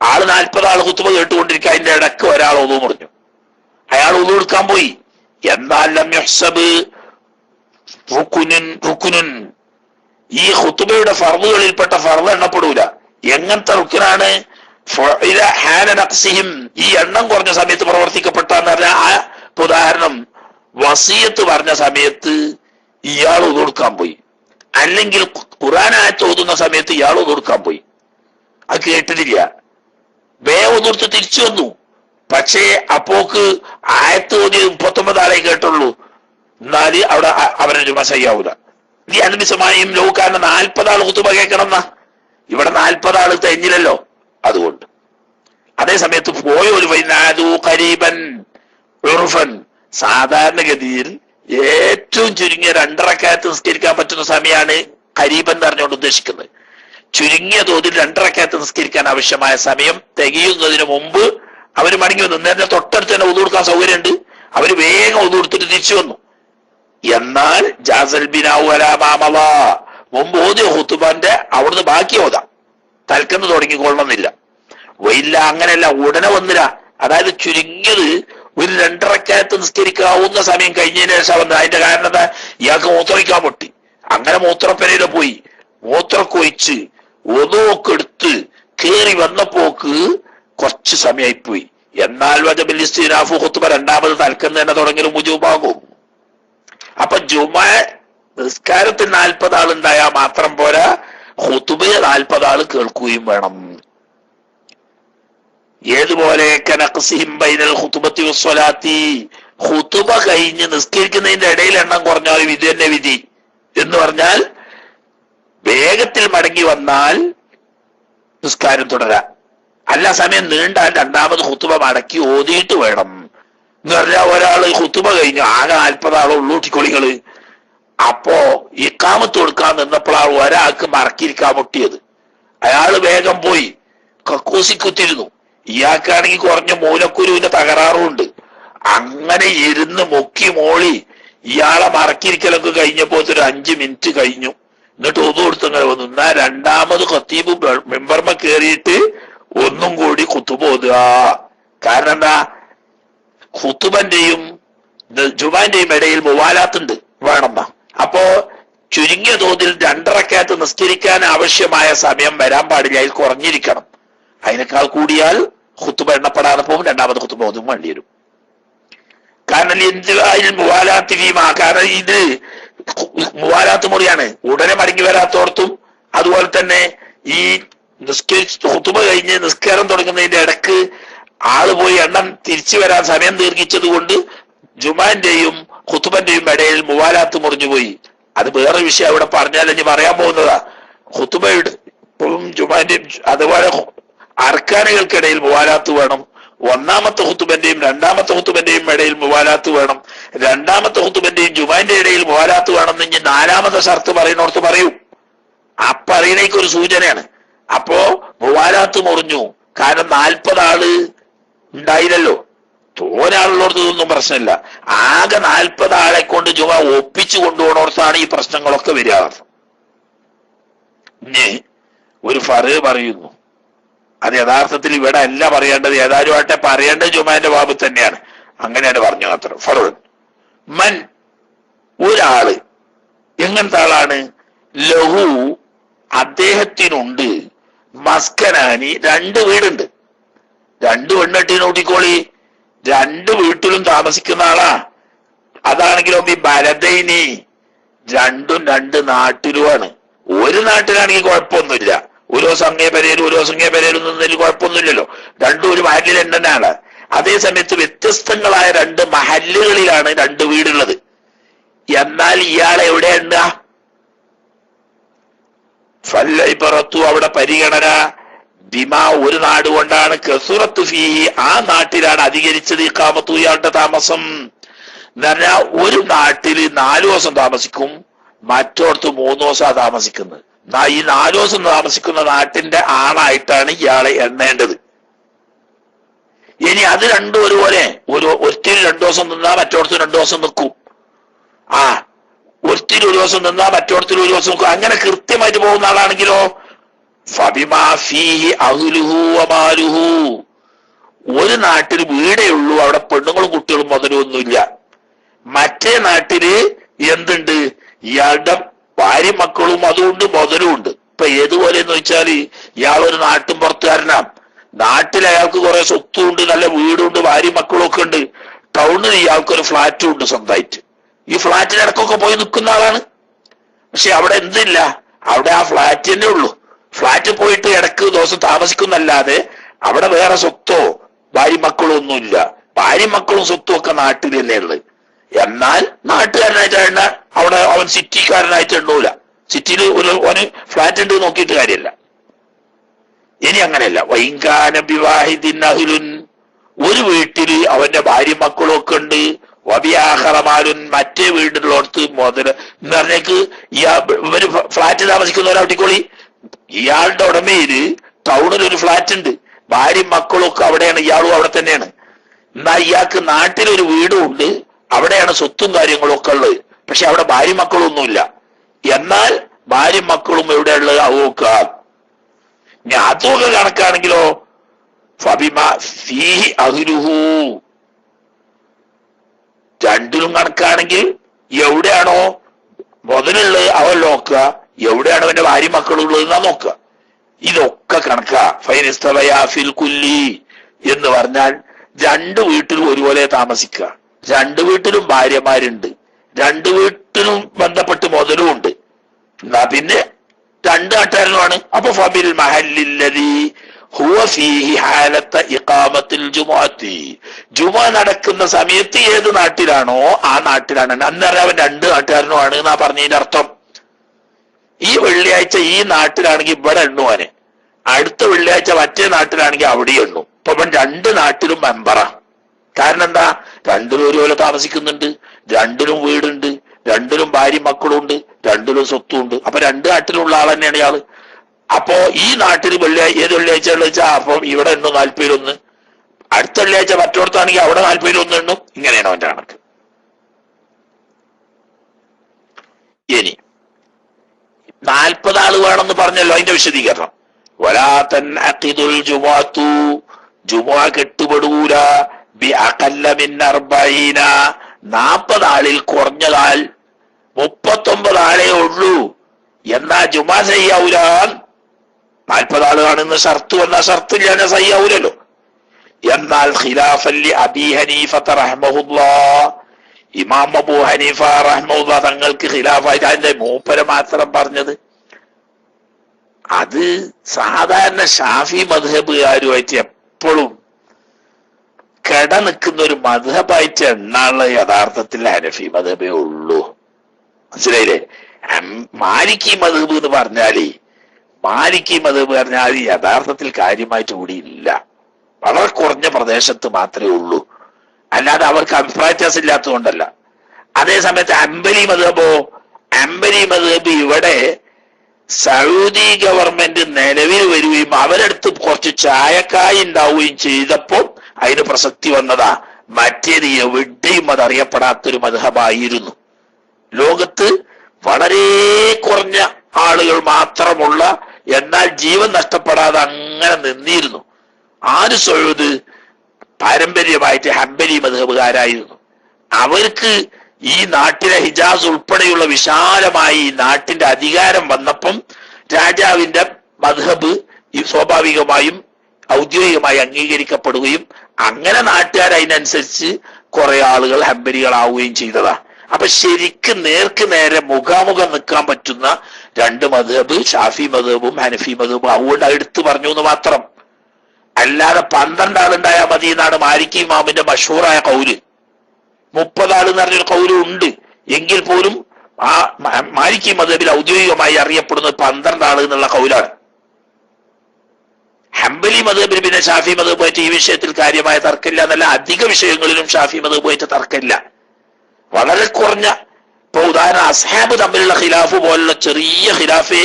ആള് 40 ആള് ഖുത്ബ കേട്ടുകൊണ്ടിരിക്കുക, അതിന്റെ ഇടക്ക് ഒരാൾ ഉദു മുറിഞ്ഞു, അയാൾ ഉദു എടുക്കാൻ പോയി. എന്നാൽ ലം യുഹ്സബ് റുക്നുൻ, ഈ ഖുത്ബയുടെ ഫർളുകളിൽപ്പെട്ട ഫർള് എണ്ണപ്പെടൂല. എങ്ങനത്തെ റുക്നാണ്? ഈ എണ്ണം കുറഞ്ഞ സമയത്ത് പ്രവർത്തിക്കപ്പെട്ടാന്ന് പറഞ്ഞാൽ, ആ ഉദാഹരണം വസിയത്ത് പറഞ്ഞ സമയത്ത് ഇയാൾ ഉദു എടുക്കാൻ പോയി, അല്ലെങ്കിൽ ഖുർആൻ ആയത്ത് ഓതുന്ന സമയത്ത് ഇയാൾ ഉദു എടുക്കാൻ പോയി, അത് കേട്ടിട്ടില്ല, ഉദുർത്ത് തിരിച്ചു വന്നു. പക്ഷേ അപ്പോക്ക് ആയത്ത് ഓതി 39 ആളെ കേട്ടുള്ളൂ, എന്നാല് അവിടെ അവരെ ജുമാ ചെയ്യാവൂല. ഈ അൻബിസമായും ലോകാരന് 40 ആള് ഖുതുബ കേൾക്കണം എന്നാ, ഇവിടെ 40 ആള് തെഞ്ഞില്ലല്ലോ, അതുകൊണ്ട്. അതേ സമയത്ത് പോയ ഒരു ഖരീബൻ ഉർഫൻ, സാധാരണഗതിയിൽ ഏറ്റവും ചുരുങ്ങിയ 2 റക്അത്ത് നിസ്കരിക്കാൻ പറ്റുന്ന സമയമാണ് ഖരീബൻ എന്ന് പറഞ്ഞുകൊണ്ട് ഉദ്ദേശിക്കുന്നത്. ചുരുങ്ങിയ തോതിൽ 2 റക്അത്ത് നിസ്കരിക്കാൻ ആവശ്യമായ സമയം തികയുന്നതിന് മുമ്പ് അവർ മടങ്ങി വന്നു. നേരത്തെ തൊട്ടടുത്ത് തന്നെ ഉദു കൊടുക്കാൻ സൗകര്യമുണ്ട്, അവര് വേഗം ഉദു കൊടുത്തിട്ട് തിരിച്ചു വന്നു. എന്നാൽ ജാസൽ ബിനാഉ അലാ മാ മളാ, മുമ്പ് ഓതിയ ഖുതുബന്റെ അവിടുന്ന് ബാക്കി ഓതാം, തൽക്കന്ന് തുടങ്ങിക്കൊള്ളണമെന്നില്ല. വയില്ല, അങ്ങനെയല്ല, ഉടനെ വന്നില്ല. അതായത് ചുരുങ്ങിയത് ഒരു 2 റക്അത്ത് നിസ്കരിക്കാവുന്ന സമയം കഴിഞ്ഞതിന് ശേഷം വന്നത്. അതിന്റെ കാരണം എന്താ? ഇയാൾക്ക് മൂത്രമൊഴിക്കാൻ പൊട്ടി, അങ്ങനെ മൂത്രപ്പരയില് പോയി മൂത്രക്കൊഴിച്ച് ഒതുവൊക്കെ എടുത്ത് കയറി വന്നപ്പോക്ക് കുറച്ച് സമയമായിപ്പോയി. എന്നാൽ വജബിൽ ഇസ്തിനാഫു ഖുത്ബ, രണ്ടാമത് തൽക്കന്ന് തന്നെ തുടങ്ങലും മുജൂബാകും. അപ്പൊ ജുമാ നിസ്കാരത്തിന് 40 ആളുണ്ടായാൽ മാത്രം പോരാ, ഖുത്ബയെ 40 ആള് കേൾക്കുകയും വേണം. ഏതുപോലെ കനഖ്സിഹിം ബൈനൽ ഖുത്ബത്തി വസ്സലാത്തി, ഖുത്ബ കഴിഞ്ഞ് നിസ്കരിക്കുന്നതിന്റെ ഇടയിൽ എണ്ണം കുറഞ്ഞാലും ഇത് തന്നെ വിധി. എന്ന് പറഞ്ഞാൽ വേഗത്തിൽ മടങ്ങി വന്നാൽ നിസ്കാരം തുടരാം, അല്ല സമയം നീണ്ടാൽ രണ്ടാമത് ഖുത്ബ മടക്കി ഓതിയിട്ട് വേണം. എന്ന് പറഞ്ഞാൽ ഒരാള് ഖുത്ബ കഴിഞ്ഞു, ആകെ 40 ആളോ ഉള്ളൂട്ടിക്കൊളികള്, അപ്പോ ഇഖാമത്ത് കൊടുക്കാൻ നിന്നപ്പോഴാണ് ഒരാൾക്ക് മറക്കിയിരിക്കാൻ മുട്ടിയത്. അയാള് വേഗം പോയി കക്കൂസി കുത്തിരുന്നു, ഇയാൾക്കാണെങ്കിൽ കുറഞ്ഞ മൂലക്കുരുവിന്റെ തകരാറുണ്ട്. അങ്ങനെ ഇരുന്ന് മുക്കി മോളി ഇയാളെ മറക്കിരിക്കലൊക്കെ കഴിഞ്ഞപ്പോ ഒരു 5 മിനിറ്റ് കഴിഞ്ഞു. എന്നിട്ട് ഒന്നും കൊടുത്തങ്ങനെ വന്നു. എന്നാ രണ്ടാമത് ഖത്തീബ് മെമ്പർമ കേറിയിട്ട് ഒന്നും കൂടി ഖുത്ബ ഓതുക. കാരണം എന്താ? ഖുത്ബന്റെയും ജുമാന്റെയും ഇടയിൽ മുവാലാത്തുണ്ട്, വേണമെന്നാ. അപ്പോ ചുരുങ്ങിയ തോതിൽ 2 റക്അത്ത് നിസ്കരിക്കാൻ ആവശ്യമായ സമയം വരാൻ പാടില്ല, അതിൽ കുറഞ്ഞിരിക്കണം. അതിനേക്കാൾ കൂടിയാൽ ഖുത്ബ എണ്ണപ്പെടാതെ പോകും, രണ്ടാമത് ഖുത്ബ ഓതും വേണ്ടി വരും. കാരണം മുവാലാത്ത് ഫീമാ, കാരണം ഇത് മുവാലാത്ത് മുറിയാണ്, ഉടനെ മടങ്ങി വരാത്തോർത്തും. അതുപോലെ തന്നെ ഈ ഖുത്ബ കഴിഞ്ഞ് നിസ്കാരം തുടങ്ങുന്നതിന്റെ ഇടക്ക് ആള് പോയി എണ്ണം തിരിച്ചു വരാൻ സമയം ദീർഘിച്ചത് കൊണ്ട് ജുമാന്റെയും ഖുത്ബന്റെയും ഇടയിൽ മുവാലാത്ത് മുറിഞ്ഞുപോയി. അത് വേറെ വിഷയം അവിടെ പറഞ്ഞാൽ ഇനി പറയാൻ പോകുന്നതാ. ഖുത്ബയുടെ ജുമാന്റെയും അതുപോലെ അർക്കാനുകൾക്കിടയിൽ മുവാലാത്ത് വേണം. ഒന്നാമത്തെ ഖുത്ബന്റെയും രണ്ടാമത്തെ ഖുത്ബന്റെയും ഇടയിൽ മുവാലാത്ത് വേണം. രണ്ടാമത്തെ ഖുത്ബന്റെയും ജുമാന്റെ ഇടയിൽ മുവാലാത്ത് വേണമെന്ന് ഇനി 4ാമത്തെ ഷർത്ത് പറയുന്നോർത്ത് പറയൂ. ആ പറയുന്നേക്ക് ഒരു സൂചനയാണ്. അപ്പോ മുവാലാത്ത് മുറിഞ്ഞു, കാരണം 40 ആള് ഉണ്ടായില്ലല്ലോ. തോനാളുള്ളോർത്ത് ഇതൊന്നും പ്രശ്നമില്ല. ആകെ 40 ആളെ കൊണ്ട് ജുമ ഒപ്പിച്ചു കൊണ്ടുപോകണോർത്താണ് ഈ പ്രശ്നങ്ങളൊക്കെ വരിക. ഇനി ഒരു ഫറ് പറയുന്നു, അത് യഥാർത്ഥത്തിൽ ഇവിടെ അല്ല പറയേണ്ടത്, ഏതായാലും ആട്ടെ പറയേണ്ടത് ജുമാന്റെ ബാബ് തന്നെയാണ്. അങ്ങനെയാണ് പറഞ്ഞു അത്ര. ഫറു മൻ, ഒരാള് എങ്ങനത്തെ ആളാണ്? ലഹു, അദ്ദേഹത്തിനുണ്ട് മസ്കനാനി, 2 വീടുണ്ട്. 2 പെണ്ണെട്ടി നോട്ടിക്കോളി, 2 വീട്ടിലും താമസിക്കുന്ന ആളാ. അതാണെങ്കിലോ ഈ ബലദൈനി, 2 നാട്ടിലുമാണ്. ഒരു നാട്ടിലാണെങ്കിൽ കുഴപ്പമൊന്നുമില്ല, ഒരു ദിവസം അങ്ങേ പെരയിലും ഒരു ദിവസം അങ്ങേ പെരയിലും നിന്നതിൽ കുഴപ്പമൊന്നുമില്ലല്ലോ. രണ്ടും ഒരു മഹല്ലിൽ തന്നെയാണ്. അതേ സമയത്ത് വ്യത്യസ്തങ്ങളായ രണ്ട് മഹല്ലുകളിലാണ് രണ്ട് വീടുള്ളത്. എന്നാൽ ഇയാളെ എവിടെയുണ്ട ഫല്ലൈബറത്തു അവിടെ പരിഗണന ബിമാ ഒരു നാട് കൊണ്ടാണ് കസുറത്തു ഫീഹി ആ നാട്ടിലാണ് അധികരിച്ചത് ഇഖാമത്തു ഇയാളുടെ താമസം എന്ന് പറഞ്ഞാൽ ഒരു നാട്ടില് 4 ദിവസം താമസിക്കും, മറ്റോടത്ത് 3 ദിവസമാണ് താമസിക്കുന്നത്. ഈ 4 ദിവസം താമസിക്കുന്ന നാട്ടിന്റെ ആണായിട്ടാണ് ഇയാളെ എണ്ണേണ്ടത്. ഇനി അത് രണ്ടും ഒരുപോലെ ഒരുത്തിൽ 2 ദിവസം നിന്നാ മറ്റോടത്ത് 2 ദിവസം നിൽക്കും. ഒരുത്തിൽ 1 ദിവസം നിന്നാ മറ്റോടത്തിൽ 1 ദിവസം നിൽക്കും. അങ്ങനെ കൃത്യമായിട്ട് പോകുന്ന ആളാണെങ്കിലോ ഫബിമാ ഫീഹി അഹ്ലുഹു വമാലുഹു ഒരു നാട്ടിൽ വീടേ ഉള്ളൂ, അവിടെ പെണ്ണുങ്ങളും കുട്ടികളും മുതലും ഒന്നുമില്ല. മറ്റേ നാട്ടില് എന്തുണ്ട്, ഇയാളുടെ ഭാര്യ മക്കളും അതുകൊണ്ട് മുതലും ഉണ്ട്. ഇപ്പൊ ഏതുപോലെ എന്ന് വെച്ചാല് ഇയാളൊരു നാട്ടും പുറത്തുകാരനാ, നാട്ടിൽ അയാൾക്ക് കുറെ സ്വത്തും ഉണ്ട്, നല്ല വീടുണ്ട്, ഭാര്യ മക്കളും ഒക്കെ ഉണ്ട്. ടൗണിൽ ഇയാൾക്കൊരു ഫ്ലാറ്റും ഉണ്ട് സ്വന്തമായിട്ട്. ഈ ഫ്ലാറ്റിനിടക്കൊക്കെ പോയി നിൽക്കുന്ന ആളാണ്. പക്ഷെ അവിടെ എന്തില്ല, അവിടെ ആ ഫ്ലാറ്റ് തന്നെ ഉള്ളൂ. ഫ്ലാറ്റിൽ പോയിട്ട് ഇടക്ക് ദിവസം താമസിക്കുന്നല്ലാതെ അവിടെ വേറെ സ്വത്തോ ഭാര്യ മക്കളും ഒന്നുമില്ല. ഭാര്യ മക്കളും സ്വത്തും ഒക്കെ നാട്ടിൽ തന്നെ ഉള്ളത്. എന്നാൽ നാട്ടുകാരനായിട്ട് അവിടെ അവൻ സിറ്റിക്കാരനായിട്ട് എണ്ണൂല. സിറ്റിയിൽ ഒരു ഫ്ലാറ്റ് ഉണ്ട് നോക്കിയിട്ട് കാര്യമല്ല. ഇനി അങ്ങനെയല്ല. വൈകാന വിവാഹിദിൻ അഹ്ലുൻ ഒരു വീട്ടില് അവന്റെ ഭാര്യ മക്കളും ഒക്കെ ഉണ്ട്. വബിയാഹറമാലുൻ മറ്റേ വീട്ടിലോടത്ത് മുതല് എന്ന് പറഞ്ഞേക്ക് ഇവര് ഫ്ലാറ്റ് താമസിക്കുന്നവരവിട്ടിക്കോളി. ഇയാളുടെ ഉടമയില് ടൗണിൽ ഒരു ഫ്ലാറ്റ് ഉണ്ട്, ഭാര്യ മക്കളും ഒക്കെ അവിടെയാണ്, ഇയാളും അവിടെ തന്നെയാണ്. എന്നാൽ ഇയാൾക്ക് നാട്ടിലൊരു വീടും ഉണ്ട്, അവിടെയാണ് സ്വത്തും കാര്യങ്ങളും ഒക്കെ ഉള്ളത്. പക്ഷെ അവിടെ ഭാര്യ മക്കളൊന്നുമില്ല. എന്നാൽ ഭാര്യ മക്കളും എവിടെയുള്ളത് അവക്ക. ഇനി അതൊക്കെ കണക്കാണെങ്കിലോ ഫബിമാ ഫീഹി അഹ്ലുഹു രണ്ടിലും കണക്കാണെങ്കിൽ എവിടെയാണോ മുതലുള്ളത് അവൻ നോക്കുക, എവിടെയാണ് അവന്റെ ഭാര്യ മക്കളുള്ളത് എന്നാ നോക്കുക. ഇതൊക്കെ കണക്കാ. ഫൈനിസ്തവയാഫിൽ കുല്ലി എന്ന് പറഞ്ഞാൽ 2 വീട്ടിലും ഒരുപോലെ താമസിക്കുക, 2 വീട്ടിലും ഭാര്യമാരുണ്ട്, 2 വീട്ടിലും ബന്ധപ്പെട്ട് മുതലും ഉണ്ട്. എന്നാ പിന്നെ 2 നാട്ടുകാരനുമാണ്. അപ്പൊ ഫബിൽ മഹല്ലില്ലദീ ഹുവ ഫീഹി ഹാലത്ത ഇഖാമത്തിൽ ജുമുഅത്തി ജുമുഅ നടക്കുന്ന സമയത്ത് ഏത് നാട്ടിലാണോ ആ നാട്ടിലാണ്. അന്നേരം അവൻ 2 നാട്ടുകാരനുമാണ് എന്നാ പറഞ്ഞതിന്റെ അർത്ഥം. ഈ വെള്ളിയാഴ്ച ഈ നാട്ടിലാണെങ്കിൽ ഇവിടെ എണ്ണുവാന്, അടുത്ത വെള്ളിയാഴ്ച മറ്റേ നാട്ടിലാണെങ്കിൽ അവിടെ എണ്ണു. ഇപ്പൊ അവൻ 2 നാട്ടിലും മെമ്പറാ. കാരണം എന്താ, 2ലും ഒരുപോലെ താമസിക്കുന്നുണ്ട്, 2ലും വീടുണ്ട്, 2ലും ഭാര്യ മക്കളും ഉണ്ട്, 2ലും സ്വത്തും ഉണ്ട്. അപ്പൊ 2 നാട്ടിലുള്ള ആൾ തന്നെയാണ് ഇയാള്. അപ്പോ ഈ നാട്ടിൽ ഏത് വെള്ളിയാഴ്ച വെച്ചാൽ അപ്പം ഇവിടെ എണ്ണു 41, അടുത്ത വെള്ളിയാഴ്ച മറ്റോടത്താണെങ്കിൽ അവിടെ 41 എണ്ണു. ഇങ്ങനെയാണ് അവന്റെ കണക്ക്. ഇനി 40 ആള് വേണമെന്ന് പറഞ്ഞല്ലോ, അതിന്റെ വിശദീകരണം. വലാതൻ അഖിദുൽ ജുമുഅത്തു ജുമുഅ കെട്ടുപെടൂല ബി അഖല്ല മിൻ 40 40 ആളിൽ കുറഞ്ഞതാൽ 39 ആളേ ഉള്ളൂ. എന്നാ ജുമുഅ ചെയ്യാവൂല. 40 ആളുകാണെന്ന് ഷർത്ത് വന്നാൽ ഷർത്തില്ല, സയ്യാവൂലല്ലോ. എന്നാൽ ഖിലാഫല്ലി അബീ ഹനീഫത റഹ്മഹുല്ലാഹ് ഇമാം അബൂ ഹനീഫ റഹ്മഹുല്ലാ തങ്ങൾക്ക് ഖിലാഫായിട്ട് അതിന്റെ മൂപ്പരെ മാത്രം പറഞ്ഞത്. അത് സാധാരണ ഷാഫി മദ്ഹബുകാരുമായിട്ട് എപ്പോഴും കട നിൽക്കുന്ന ഒരു മദ്ഹബായിട്ട് എണ്ണാനുള്ള യഥാർത്ഥത്തിൽ ഹനഫി മദ്ഹബേ ഉള്ളൂ. മനസ്സിലായില്ലേ? മാലിക്കി മദ്ഹബ് എന്ന് പറഞ്ഞാല് യഥാർത്ഥത്തിൽ കാര്യമായിട്ട് കൂടി ഇല്ല, വളരെ കുറഞ്ഞ പ്രദേശത്ത് മാത്രമേ ഉള്ളൂ. അല്ലാതെ അവർക്ക് അഭിപ്രായ വ്യത്യാസം ഇല്ലാത്തതുകൊണ്ടല്ല. അതേസമയത്ത് അംബലി മദ്ഹബ് ഇവിടെ സൗദി ഗവൺമെന്റ് നിലവിൽ വരികയും അവരടുത്ത് കുറച്ച് ചായക്കായി ഉണ്ടാവുകയും ചെയ്തപ്പോൾ അതിന് പ്രസക്തി വന്നതാ. മറ്റേത് എവിടെയും അതറിയപ്പെടാത്തൊരു മദ്ഹബായിരുന്നു. ലോകത്ത് വളരെ കുറഞ്ഞ ആളുകൾ മാത്രമുള്ള, എന്നാൽ ജീവൻ നഷ്ടപ്പെടാതെ അങ്ങനെ നിന്നിരുന്നു. ആര് സൗദ് പാരമ്പര്യമായിട്ട് ഹംബലി മദ്ഹബുകാരായിരുന്നു. അവർക്ക് ഈ നാട്ടിലെ ഹിജാസ് ഉൾപ്പെടെയുള്ള വിശാലമായി ഈ നാട്ടിന്റെ അധികാരം വന്നപ്പം രാജാവിന്റെ മദ്ഹബ് സ്വാഭാവികമായും ഔദ്യോഗികമായി അംഗീകരിക്കപ്പെടുകയും അങ്ങനെ നാട്ടുകാർ അതിനനുസരിച്ച് കുറെ ആളുകൾ ഹംബലികളാവുകയും ചെയ്തതാ. അപ്പൊ ശരിക്ക് നേർക്ക് നേരെ മുഖാമുഖം നിൽക്കാൻ പറ്റുന്ന രണ്ട് മദ്ഹബ് ഷാഫി മദ്ഹബും ഹനഫി മദ്ഹബും അതുകൊണ്ട് എടുത്തു പറഞ്ഞു എന്ന് മാത്രം. അല്ലാതെ 12 ആളുണ്ടായാൽ മതി എന്നാണ് മാലിക് ഇമാമിന്റെ മഷൂറായ കൗല്. 30 ആൾ എന്ന് പറഞ്ഞൊരു കൗല് ഉണ്ട് എങ്കിൽ പോലും ആ മാലിക് മദ്ഹബിൽ ഔദ്യോഗികമായി അറിയപ്പെടുന്നത് 12 ആൾ എന്നുള്ള കൗലാണ്. ഹംബലി മദ്ഹബിൽ പിന്നെ ഷാഫി മദ്ഹബുമായിട്ട് ഈ വിഷയത്തിൽ കാര്യമായ തർക്കമില്ല എന്നല്ല, അധിക വിഷയങ്ങളിലും ഷാഫി മദ്ഹബുമായിട്ട് തർക്കമില്ല. വളരെ കുറഞ്ഞ, ഇപ്പൊ ഉദാഹരണം അസ്ഹാബ് തമ്മിലുള്ള ഖിലാഫ് പോലുള്ള ചെറിയ ഖിലാഫേ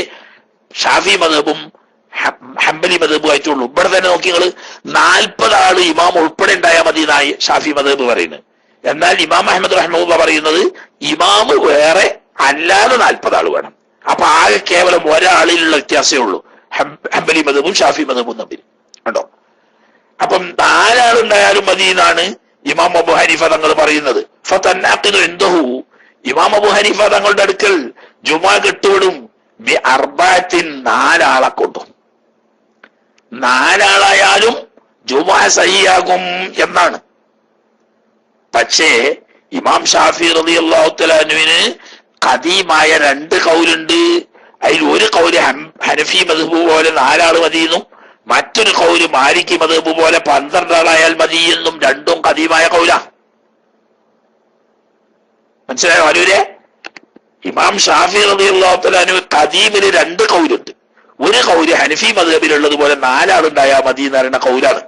ഷാഫി മദ്ഹബും ഹംബലി മദ്ഹബുമായിട്ടുള്ളൂ. ഇവിടെ തന്നെ നോക്കി നിങ്ങൾ 40 ആള് ഇമാം ഉൾപ്പെടെ ഉണ്ടായാൽ മതി എന്നായി ഷാഫി മദ്ഹബ് പറയുന്നത്. എന്നാൽ ഇമാം അഹമ്മദ് റഹ്മത്തുള്ളാഹി പറയുന്നത് ഇമാം വേറെ അല്ലാതെ 40 ആൾ വേണം. അപ്പൊ ആകെ കേവലം ഒരാളിലുള്ള വ്യത്യാസമേ ഉള്ളൂ ഹംബലി മദ്ഹബും ഷാഫി മദ്ഹബും തമ്മിൽ കണ്ടോ. അപ്പം 4 ആളുണ്ടായാലും മതി എന്നാണ് ഇമാം അബൂ ഹനീഫ തങ്ങൾ പറയുന്നത്. ഫതനാഖിദു ഇൻദഹു, ഇമാം അബൂ ഹനീഫ തങ്ങളുടെ അടുക്കൽ ജുമാ കെട്ടുവിടും ബി അർബഅത്തിൻ, 4 ആളെ കൊണ്ടും. 4 ആളായാലും ജുമാ സഹിയാകും എന്നാണ്. പക്ഷേ ഇമാം ഷാഫി റളിയല്ലാഹു തആല അൻഹുവിന് ഖദീമായ 2 കൗലുണ്ട്. അതിൽ ഒരു കൗല് ഹനഫി മദ്ഹബ് പോലെ 4 ആൾ മതിയെന്നും മറ്റൊരു കൗല് മാലിക് മദ്ഹബ് പോലെ 12 ആളായാൽ മതി എന്നും, രണ്ടും ഖദീമായ കൗല. മനസ്സിലായോ ആലൂരെ? ഇമാം ഷാഫി റളിയല്ലാഹു തആല അൻഹു ഖദീമില് 2 കൗലുണ്ട്. ഒരു കൗല് ഹനഫി മദ്ഹബിലുള്ളതുപോലെ 4 ആളുണ്ടായാൽ മതി എന്ന് പറയുന്ന കൗലാണ്.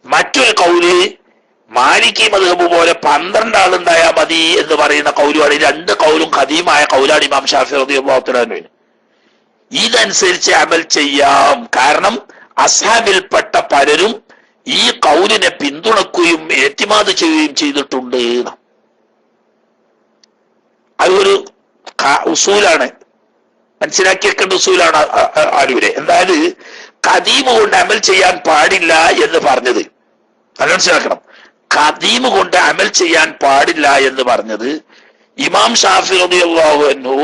മറ്റൊരു കൗല് മാലിക് മദ്ഹബ് പോലെ 12 ആളുണ്ടായാൽ മതി എന്ന് പറയുന്ന കൗലുമാണ്. 2 കൗലും ഖദീമായ കൗലാണ് ഇമാം ഷാഫി റളിയല്ലാഹു തആല അൻഹു. ഇതനുസരിച്ച് അമൽ ചെയ്യാം. കാരണം അസ്ഹാബിൽപ്പെട്ട പലരും ഈ കൗലിനെ പിന്തുണക്കുകയും ഏത്തിമാദ് ചെയ്യുകയും ചെയ്തിട്ടുണ്ട്. അതൊരു ഉസൂലാണ്, മനസ്സിലാക്കി വെക്കേണ്ട ഉസൂലാണ് ആലൂരെ. എന്തായത് ഖദീമ് കൊണ്ട് അമൽ ചെയ്യാൻ പാടില്ല എന്ന് പറഞ്ഞത് അത് മനസ്സിലാക്കണം. ഖദീമ് കൊണ്ട് അമൽ ചെയ്യാൻ പാടില്ല എന്ന് പറഞ്ഞത് ഇമാം ഷാഫി റളിയല്ലാഹു അൻഹു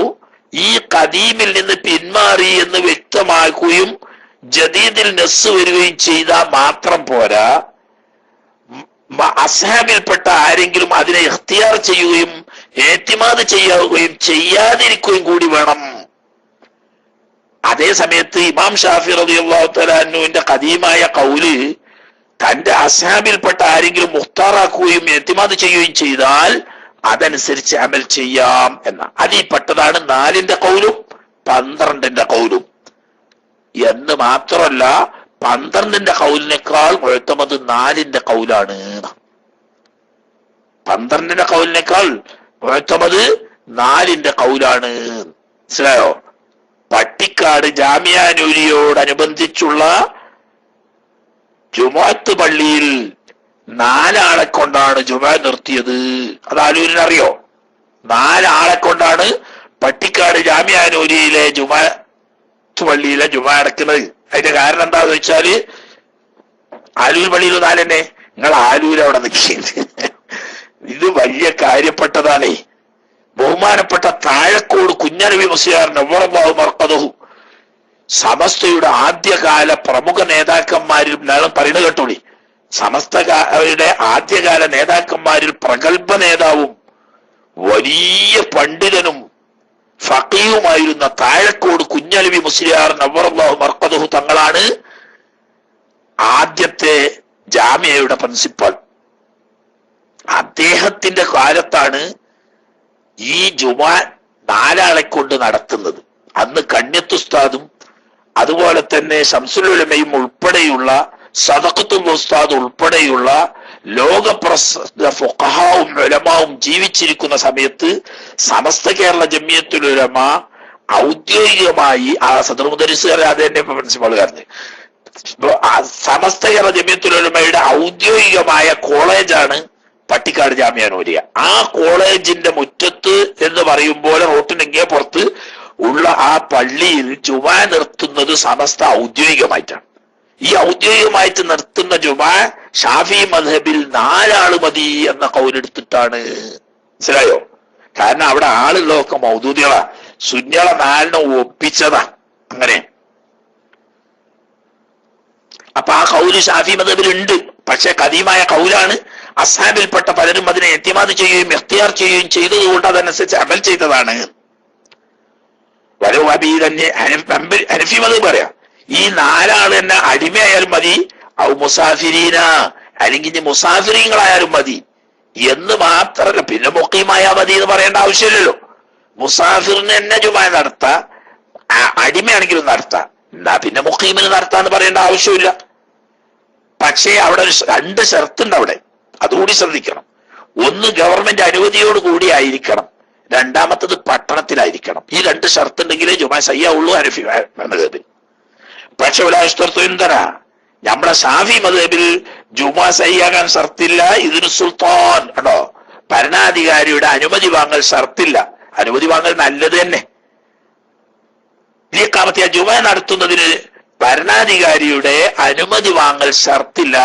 ഈ ഖദീമിൽ നിന്ന് പിന്മാറി എന്ന് വ്യക്തമാക്കുകയും ജദീദിൽ നസ് വരികയും ചെയ്താൽ മാത്രം പോരാ, അസ്ഹാബിൽപ്പെട്ട ആരെങ്കിലും അതിനെ ഇഖ്തിയാർ ചെയ്യുകയും ഏത്തിമാദ് ചെയ്യുകയും ചെയ്യാതിരിക്കുകയും കൂടി വേണം. അതേ സമയത്ത് ഇമാം ഷാഫി റളിയല്ലാഹു തആല അൻഹുവിന്റെ ഖദീമായ കൗല് തന്റെ അസ്ഹാബിൽപ്പെട്ട ആരെങ്കിലും മുഖ്താറാക്കുകയും ഏത്തിമാദ് ചെയ്യുകയും ചെയ്താൽ അതനുസരിച്ച് അമൽ ചെയ്യാം എന്ന. അതിൽ പെട്ടതാണ് 4ന്റെ കൗലും 12ന്റെ കൗലും. എന്ന് മാത്രമല്ല 12ന്റെ കൗലിനേക്കാൾ മുഅ്തമദ് 4ന്റെ കൗലാണ്. 12ന്റെ കൗലിനേക്കാൾ മുഅ്തമദ് 4ന്റെ കൗലാണ്. മനസ്സിലായോ? പട്ടിക്കാട് ജാമിഅ നൂരിയോടനുബന്ധിച്ചുള്ള ജുമുഅത്ത് പള്ളിയിൽ 4 ആളെ കൊണ്ടാണ് ജുമുഅ നിർത്തിയത്. അത് ആലൂരിനറിയോ? 4 ആളെ കൊണ്ടാണ് പട്ടിക്കാട് ജാമിഅ നൂരിയിലെ ജുമുഅത്ത് പള്ളിയിലെ ജുമുഅ നടക്കുന്നത്. അതിന്റെ കാരണം എന്താന്ന് വെച്ചാല് ആലൂർ പള്ളിയിൽ 4 തന്നെ, നിങ്ങൾ ആലൂർ അവിടെ നിൽക്കുന്നത്. ഇത് വലിയ കാര്യപ്പെട്ടതാണേ. ബഹുമാനപ്പെട്ട താഴക്കോട് കുഞ്ഞനബി മുസ്ലിയാർ നവ്വറല്ലാഹു മർഖദഹു സമസ്തയുടെ ആദ്യകാല പ്രമുഖ നേതാക്കന്മാരിൽ പറയുന്നത് കേട്ടോളി. സമസ്തയുടെ ആദ്യകാല നേതാക്കന്മാരിൽ പ്രഗത്ഭ നേതാവും വലിയ പണ്ഡിതനും ഫഖീഹുമായിരുന്ന താഴക്കോട് കുഞ്ഞനബി മുസ്ലിയാർ നവ്വറല്ലാഹു മർഖദഹു തങ്ങളാണ് ആദ്യത്തെ ജാമിഅയുടെ പ്രിൻസിപ്പൽ. അദ്ദേഹത്തിന്റെ കാലത്താണ് ഈ ജുമുഅ 4 ആളെ കൊണ്ട് നടത്തുന്നത്. അന്ന് കണ്യത്ത് ഉസ്താദും അതുപോലെ തന്നെ ശംസുൽ ഉലമയും ഉൾപ്പെടെയുള്ള സദഖത്തുൽ ഉസ്താദ് ഉൾപ്പെടെയുള്ള ലോകപ്രസിദ്ധ ഫുഖഹാവും ഉലമാവും ജീവിച്ചിരിക്കുന്ന സമയത്ത് സമസ്ത കേരള ജമിയത്തുൽ ഉലമ ഔദ്യോഗികമായി ആ സദർ മുദരിസുകാരെ അത് തന്നെ പ്രിൻസിപ്പളുകാരന് സമസ്ത കേരള ജമിയത്തുൽ ഉലമയുടെ ഔദ്യോഗികമായ കോളേജാണ് പട്ടിക്കാട് ജാമിഅ നൂരിയ. ആ കോളേജിന്റെ മുറ്റത്ത് എന്ന് പറയുമ്പോൾ റോട്ടിനെങ്കിയ പുറത്ത് ഉള്ള ആ പള്ളിയിൽ ജുമുഅ നിർത്തുന്നത് സമസ്ത ഔദ്യോഗികമായിട്ടാണ്. ഈ ഔദ്യോഗികമായിട്ട് നിർത്തുന്ന ജുമുഅ ഷാഫി മദ്ഹബിൽ 4 ആള് മതി എന്ന കൗലെടുത്തിട്ടാണ്. മനസ്സിലായോ? കാരണം അവിടെ ആളുകളൊക്കെ മൗദൂദികളാ, സുന്നികളെ 4നെ ഒപ്പിച്ചതാ. അങ്ങനെ അപ്പൊ ആ കൗല് ഷാഫി മദ്ഹബിലുണ്ട്. പക്ഷെ കദീമായ കൗലാണ്. അസ്ഹാബിൽപ്പെട്ട പലരും അതിനെ എത്തിമാദ് ചെയ്യുകയും ഇഖ്തിയാർ ചെയ്യുകയും ചെയ്തതുകൊണ്ട് അതനുസരിച്ച് അമൽ ചെയ്തതാണ്. തന്നെ ഹനഫി മദ്ഹബ് പറയാം, ഈ 4 ആള് തന്നെ അടിമയായാലും മതി, ഔ മുസാഫിരീന, അല്ലെങ്കിൽ ഇനി മുസാഫിരീങ്ങളായാലും മതി എന്ന് മാത്രമല്ല. പിന്നെ മുഖീമായ മതി എന്ന് പറയേണ്ട ആവശ്യമില്ലല്ലോ. മുസാഫിറിന് തന്നെ ജുമാ നടത്താം, അടിമയാണെങ്കിലും നടത്താം, എന്നാ പിന്നെ മുഖീമിന് നടത്താന്ന് പറയേണ്ട ആവശ്യമില്ല. പക്ഷേ അവിടെ 2 ഷർത്തുണ്ട് അവിടെ, അതുകൂടി ശ്രദ്ധിക്കണം. ഒന്ന് ഗവൺമെന്റ് അനുമതിയോട് കൂടി ആയിരിക്കണം, രണ്ടാമത്തത് പട്ടണത്തിലായിരിക്കണം. ഈ 2 ഷർത്ത് ഉണ്ടെങ്കിലേ ജുമാ സയ്യാവുള്ളൂ ഹനഫി മദ്ഹബിൽ. പക്ഷെ എന്തരാ നമ്മുടെ ഷാഫി മദ്ഹബിൽ ജുമാ സയ്യാകാൻ ഷർത്തില്ല. ഇതിന് സുൽത്താൻ കണ്ടോ, ഭരണാധികാരിയുടെ അനുമതി വാങ്ങൽ ഷർത്തില്ല. അനുമതി വാങ്ങൽ നല്ലത് തന്നെ. ഈ കാമത്തെ ജുമാ നടത്തുന്നതിന് ഭരണാധികാരിയുടെ അനുമതി വാങ്ങൽ ഷർത്തില്ല.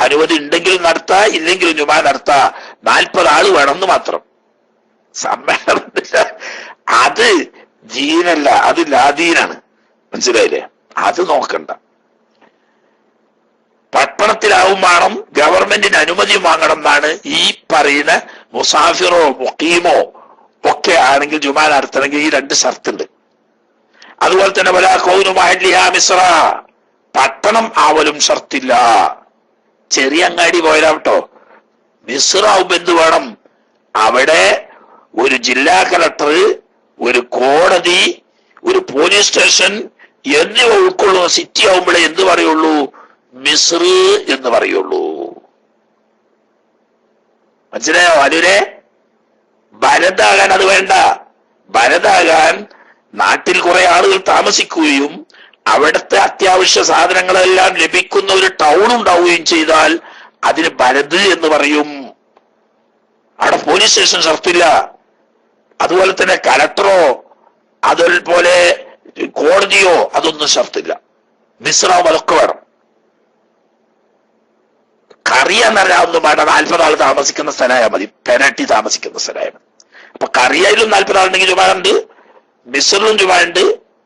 അനുമതി ഉണ്ടെങ്കിൽ നടത്താ, ഇല്ലെങ്കിലും ജുമാ നടത്താ. 40 ആള് വേണമെന്ന് മാത്രം. സമ്മേളനത്തില്ല, അത് ജീനല്ല, അത് ലാദീനാണ്. മനസ്സിലായില്ലേ? അത് നോക്കണ്ട. പട്ടണത്തിലാവും വേണം, ഗവൺമെന്റിന് അനുമതി വാങ്ങണം എന്നാണ് ഈ പറയുന്ന മുസാഫിറോ മുഖീമോ ഒക്കെ ആണെങ്കിൽ ജുമാ നടത്തണമെങ്കിൽ ഈ 2 ഷർത്തുണ്ട്. അതുപോലെ തന്നെ വലാ കൗനു മഹല്ലിഹാ മിസ്ര, പട്ടണം ആവലും ഷർത്തില്ല. ചെറിയ അങ്ങാടി പോയാട്ടോ. മിസ്റാവുമ്പോ എന്ത് വേണം? അവിടെ ഒരു ജില്ലാ കളക്ടർ, ഒരു കോടതി, ഒരു പോലീസ് സ്റ്റേഷൻ എന്നിവ ഉൾക്കൊള്ളുന്ന സിറ്റി ആവുമ്പോഴേ എന്ത് പറയുള്ളൂ? മിസ്ർ എന്ന് പറയുള്ളൂ. മനസ്സിലായോ? അതിനെ ഭരതാകാൻ അത് വേണ്ട. ഭരതാകാൻ നാട്ടിൽ കുറെ ആളുകൾ താമസിക്കുകയും അവിടുത്തെ അത്യാവശ്യ സാധനങ്ങളെല്ലാം ലഭിക്കുന്ന ഒരു ടൗൺ ഉണ്ടാവുകയും ചെയ്താൽ അതിന് ഭരത് എന്ന് പറയും. അവിടെ പോലീസ് സ്റ്റേഷൻ ഷർത്തില്ല. അതുപോലെ തന്നെ കലക്ടറോ അതുപോലെ കോടതിയോ അതൊന്നും ഷർത്തില്ല. മിസ്റാവും അതൊക്കെ വേണം. കറിയ എന്ന് പറഞ്ഞാൽ ഒന്നും വേണ്ട, 40 ആൾ താമസിക്കുന്ന സ്ഥലമായാൽ മതി, പെനട്ടി താമസിക്കുന്ന സ്ഥലമായാൽ മതി. അപ്പൊ കറിയയിലും 40 ആളുണ്ടെങ്കിൽ ജുമാണ്ട്, മിസ്റിലും ജുമാണ്ട്,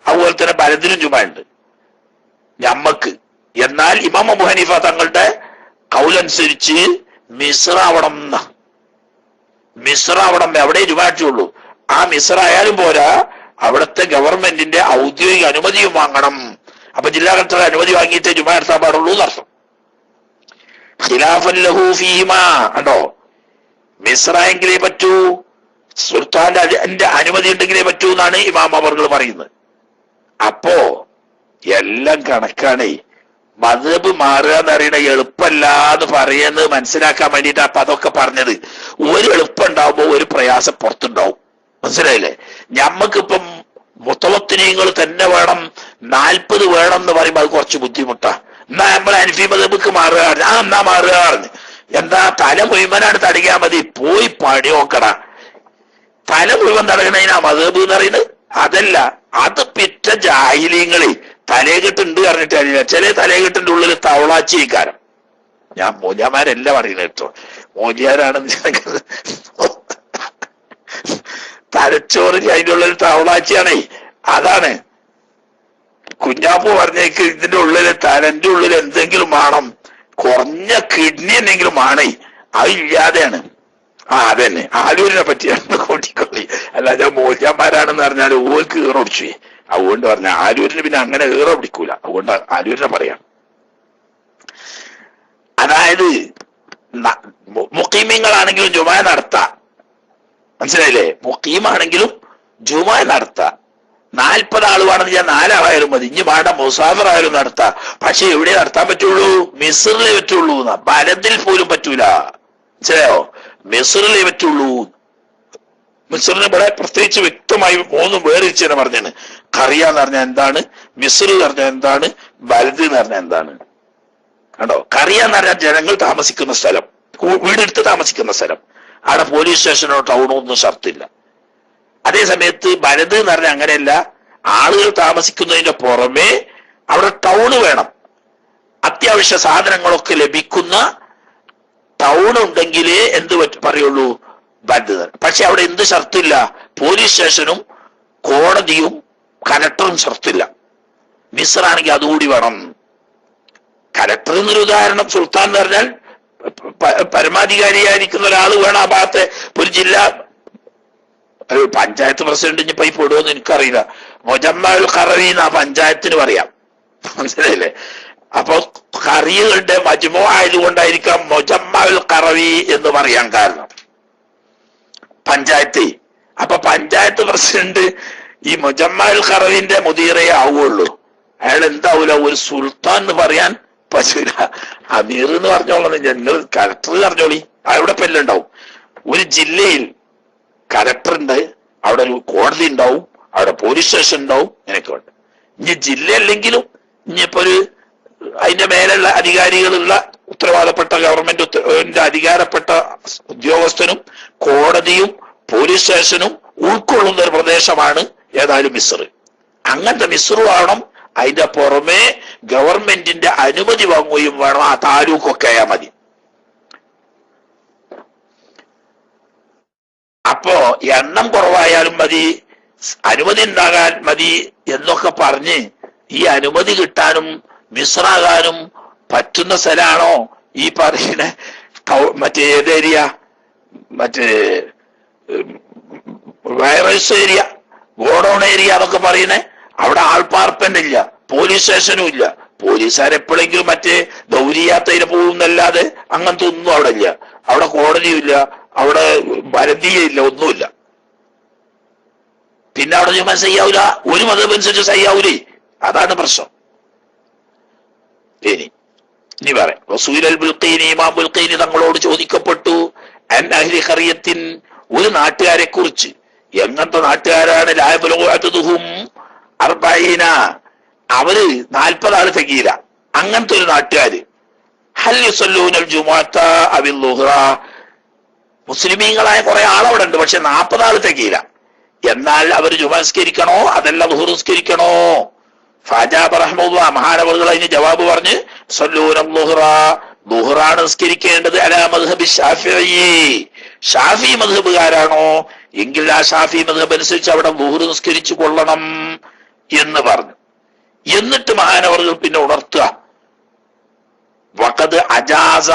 അതുപോലെ തന്നെ ഭരതിലും ജുമാണ്ട് ഞമ്മക്ക്. എന്നാൽ ഇമാം അബൂ ഹനീഫ തങ്ങളുടെ കൗലനുസരിച്ച് മിസ്റാവണം. മിസ്റാവണം, എവിടെ ജുമാറ്റുള്ളൂ. ആ മിസ്റായാലും പോരാ, അവിടുത്തെ ഗവൺമെന്റിന്റെ ഔദ്യോഗിക അനുമതിയും വാങ്ങണം. അപ്പൊ ജില്ലാ കളക്ടറുടെ അനുമതി വാങ്ങിയിട്ടേ ജുമാ നടത്താൻ പാടുള്ളൂ എന്നർത്ഥം. ഖിലാഫൻ ലഹു ഫീഹിമാ, കണ്ടോ, മിസ്റായെങ്കിലേ പറ്റൂ, സുൽത്താന്റെ അനുമതി ഉണ്ടെങ്കിലേ പറ്റൂ എന്നാണ് ഇമാം അവർകൾ പറയുന്നത്. അപ്പോ എല്ലാം കണക്കാണേ. മദ്ഹബ് മാറുക എന്ന് അറിയണ എളുപ്പമല്ല എന്ന് പറയുന്നത് മനസ്സിലാക്കാൻ വേണ്ടിയിട്ട് അപ്പൊ അതൊക്കെ പറഞ്ഞത്. ഒരു എളുപ്പം ഉണ്ടാവുമ്പോ ഒരു പ്രയാസം പുറത്തുണ്ടാവും. മനസ്സിലായില്ലേ? ഞമ്മക്കിപ്പം മുത്തവത്തിനീങ്ങൾ തന്നെ വേണം, 40 വേണം എന്ന് പറയുമ്പോ അത് കുറച്ച് ബുദ്ധിമുട്ടാ. എന്നാ നമ്മൾ ഹനഫി മദ്ഹബിക്ക് മാറുക, എന്നാ മാറുക, എന്താ തല മുഴുവനാണ് തടയാ മതി, പോയി പണി നോക്കട. തല മുഴുവൻ തടയണതിനാ മദ്ഹബ് എന്ന് പറയുന്നത്. അതല്ല, അത് പിറ്റ ജാഹിലീങ്ങളെ തലേകെട്ടുണ്ട് പറഞ്ഞിട്ട് അറിയില്ല. ചില തലേകെട്ടിന്റെ ഉള്ളിൽ തവളാച്ചിക്കാരം. ഞാൻ മൂല്യമാരെല്ലാം അറിയുന്നത് കേട്ടോ, മൂല്യാരാണെന്ന്. തലച്ചോറ് അതിന്റെ ഉള്ളിൽ തവളാച്ചിയാണേ. അതാണ് കുഞ്ഞാപ്പു പറഞ്ഞേക്ക്, ഇതിന്റെ ഉള്ളില് തലന്റെ ഉള്ളിൽ എന്തെങ്കിലും വേണം, കുറഞ്ഞ കിഡ്നി എന്തെങ്കിലും ആണേ, അതില്ലാതെയാണ്. അതന്നെ ആലൂരിനെ പറ്റിയാണ് കൂട്ടിക്കൊള്ളി. അല്ല, ഞാൻ മൂല്യന്മാരാണെന്ന് പറഞ്ഞാൽ ഓൾക്ക് ഈറൊടിച്ചു. അതുകൊണ്ട് പറഞ്ഞ ആലൂരിന് പിന്നെ അങ്ങനെ ഈറ പിടിക്കൂല. അതുകൊണ്ട് ആലൂരിനെ പറയാം. അതായത് മുഖീമിങ്ങളാണെങ്കിലും ജുമാ നടത്താം. മനസ്സിലായില്ലേ? മുഖീമാണെങ്കിലും ജുമാ നടത്താം. 40 ആളുവാണെന്ന് ഞാൻ 4 ആളായാലും മതി. ഇനി വേണ്ട മുസാഫർ ആയാലും നടത്താം. പക്ഷെ എവിടെ നടത്താൻ പറ്റുള്ളൂ? മിസ്റിലേ പറ്റുള്ളൂ. ഭരതിൽ പോലും പറ്റൂല. മനസ്സിലായോ? മിസ്റിലേ പറ്റുള്ളൂ. മിസ്റിന് ഇവിടെ പ്രത്യേകിച്ച് വ്യക്തമായി 3 വേറിച്ച് തന്നെ പറഞ്ഞാണ്. കറിയ എന്ന് പറഞ്ഞാൽ എന്താണ്, മിസ്ർ എന്ന് പറഞ്ഞാൽ എന്താണ്, ഭരത് എന്ന് പറഞ്ഞാൽ എന്താണ്. കണ്ടോ? കറിയ എന്ന് പറഞ്ഞാൽ ജനങ്ങൾ താമസിക്കുന്ന സ്ഥലം, വീടെടുത്ത് താമസിക്കുന്ന സ്ഥലം. അവിടെ പോലീസ് സ്റ്റേഷനോ ടൗണോ ഒന്നും ഷർത്തില്ല. അതേ സമയത്ത് ഭരത് എന്ന് പറഞ്ഞാൽ അങ്ങനെയല്ല, ആളുകൾ താമസിക്കുന്നതിന്റെ പുറമെ അവിടെ ടൗണ് വേണം, അത്യാവശ്യ സാധനങ്ങളൊക്കെ ലഭിക്കുന്ന ടൗൺ ഉണ്ടെങ്കിലേ എന്ത് പറയുള്ളൂ? ഭരത്. പക്ഷെ അവിടെ എന്ത് ഷർത്തില്ല? പോലീസ് സ്റ്റേഷനും കോടതിയും കലക്ടറും ഷർത്തില്ല. മിസ്റാണെങ്കിൽ അതുകൂടി വേണം. കലക്ടർ എന്നൊരു ഉദാഹരണം. സുൽത്താൻ എന്ന് പറഞ്ഞാൽ പരമാധികാരിയായിരിക്കുന്ന ഒരാൾ വേണം ആ ഭാഗത്തെ. ഒരു ജില്ല പഞ്ചായത്ത് പ്രസിഡന്റ് ഇനിയിപ്പോ ഈ പെടുമെന്ന് എനിക്കറിയില്ല. മൊജമ്മൽ ഖറവി എന്നാ പഞ്ചായത്തിന് പറയാം, മനസ്സിലായില്ലേ? അപ്പൊ ഖറികളുടെ മജ്മു ആയതുകൊണ്ടായിരിക്കാം മൊജമ്മൽ ഖറവി എന്ന് പറയാൻ കാരണം, പഞ്ചായത്ത്. അപ്പൊ പഞ്ചായത്ത് പ്രസിഡന്റ് ഈ മൊജമ്മൽ ഖറവിന്റെ മുദീറേ ആവുള്ളൂ. അയാൾ എന്താവൂല, ഒരു സുൽത്താൻ എന്ന് പറയാൻ പറ്റൂല. അമീർ എന്ന് പറഞ്ഞോളൂ, ഞങ്ങൾ കലക്ടർ പറഞ്ഞോളി, അവിടെ പെല്ലുണ്ടാവും. ഒരു ജില്ലയിൽ കലക്ടർ ഉണ്ട്, അവിടെ ഒരു കോടതി ഉണ്ടാവും, അവിടെ പോലീസ് സ്റ്റേഷൻ ഉണ്ടാവും, എനിക്ക് ഉണ്ട്. ഇനി ജില്ല അല്ലെങ്കിലും ഇനിയിപ്പോ ഒരു അതിന്റെ മേലുള്ള അധികാരികളുള്ള ഉത്തരവാദപ്പെട്ട ഗവൺമെന്റ് അധികാരപ്പെട്ട ഉദ്യോഗസ്ഥനും കോടതിയും പോലീസ് സ്റ്റേഷനും ഉൾക്കൊള്ളുന്ന ഒരു പ്രദേശമാണ് ഏതായാലും മിസ്ർ. അങ്ങനത്തെ മിസ്ർ വേണം. അതിന്റെ പുറമെ ഗവൺമെന്റിന്റെ അനുമതി വാങ്ങുകയും വേണം. ആ താലൂക്കൊക്കെ ആയാൽ മതി. അപ്പോ എണ്ണം കുറവായാലും മതി, അനുമതി ഉണ്ടാകാൻ മതി എന്നൊക്കെ പറഞ്ഞ് ഈ അനുമതി കിട്ടാനും മിസ്റാകാനും പറ്റുന്ന സ്ഥലമാണോ ഈ പറയുന്ന മറ്റേ ഏതേരിയ, മറ്റേ വൈറസ് ഏരിയ, ഗോഡൌൺ ഏരിയ എന്നൊക്കെ പറയുന്നേ? അവിടെ ആൾപ്പാർപ്പന്നില്ല, പോലീസ് സ്റ്റേഷനും ഇല്ല. പോലീസുകാരെപ്പോഴെങ്കിലും മറ്റേ ദൗരിയാത്തതിന് പോകുന്നല്ലാതെ അങ്ങനത്തെ ഒന്നും അവിടെ ഇല്ല. അവിടെ കോടതിയും ഇല്ല, അവിടെ ഭരതീയയില്ല, ഒന്നുമില്ല. പിന്നെ അവിടെ ജുമാ ചെയ്യാവൂല, ഒരു മതമനുസരിച്ച് ചെയ്യാവൂലേ? അതാണ് പ്രശ്നം. ഇനി പറയാം. റസൂലുൽ ബുൽഖീനി, ഇമാം ബുൽഖീനി തങ്ങളോട് ചോദിക്കപ്പെട്ടു അൻ അഹ്ലി ഖറിയത്തിൻ, ഒരു നാട്ടുകാരെ കുറിച്ച്. എങ്ങനത്തെ നാട്ടുകാരാണ്? ലാ യബ്ലുഗുഹും 40, അവര് 40 ആള് തികയില്ല. അങ്ങനത്തെ ഒരു നാട്ടുകാര്. ഹൽ യുസല്ലൂനൽ ജുമുഅത അവിൽ ളുഹ്റ, മുസ്ലിമീങ്ങളായ കുറെ ആളവിടെ ഉണ്ട്, പക്ഷെ 40 ആള് തികയില്ല. എന്നാൽ അവർ ജുമുഅ നിസ്കരിക്കണോ അതല്ല ളുഹ്ർ നിസ്കരിക്കണോ? ഫാജാബ റഹ്മത്തുള്ളാഹി, മഹാനവറുകൾ അതിന് ജവാബ് പറഞ്ഞ് സല്ലൂനൽ ളുഹ്റ, ളുഹ്റാണ് നിസ്കരിക്കേണ്ടത്. അലാ മദ്ഹബി ശാഫിഈ, ഷാഫി മദ്ഹബുകാരാണോ എങ്കിൽ ആ ഷാഫി മദ്ഹബ് അനുസരിച്ച് അവിടെ ളുഹ്ർ നിസ്കരിച്ചു കൊള്ളണം എന്ന് പറഞ്ഞു. എന്നിട്ട് മഹാനവറുകൾ പിന്നെ ഉണർത്തുക, വഖദ് അജാസ,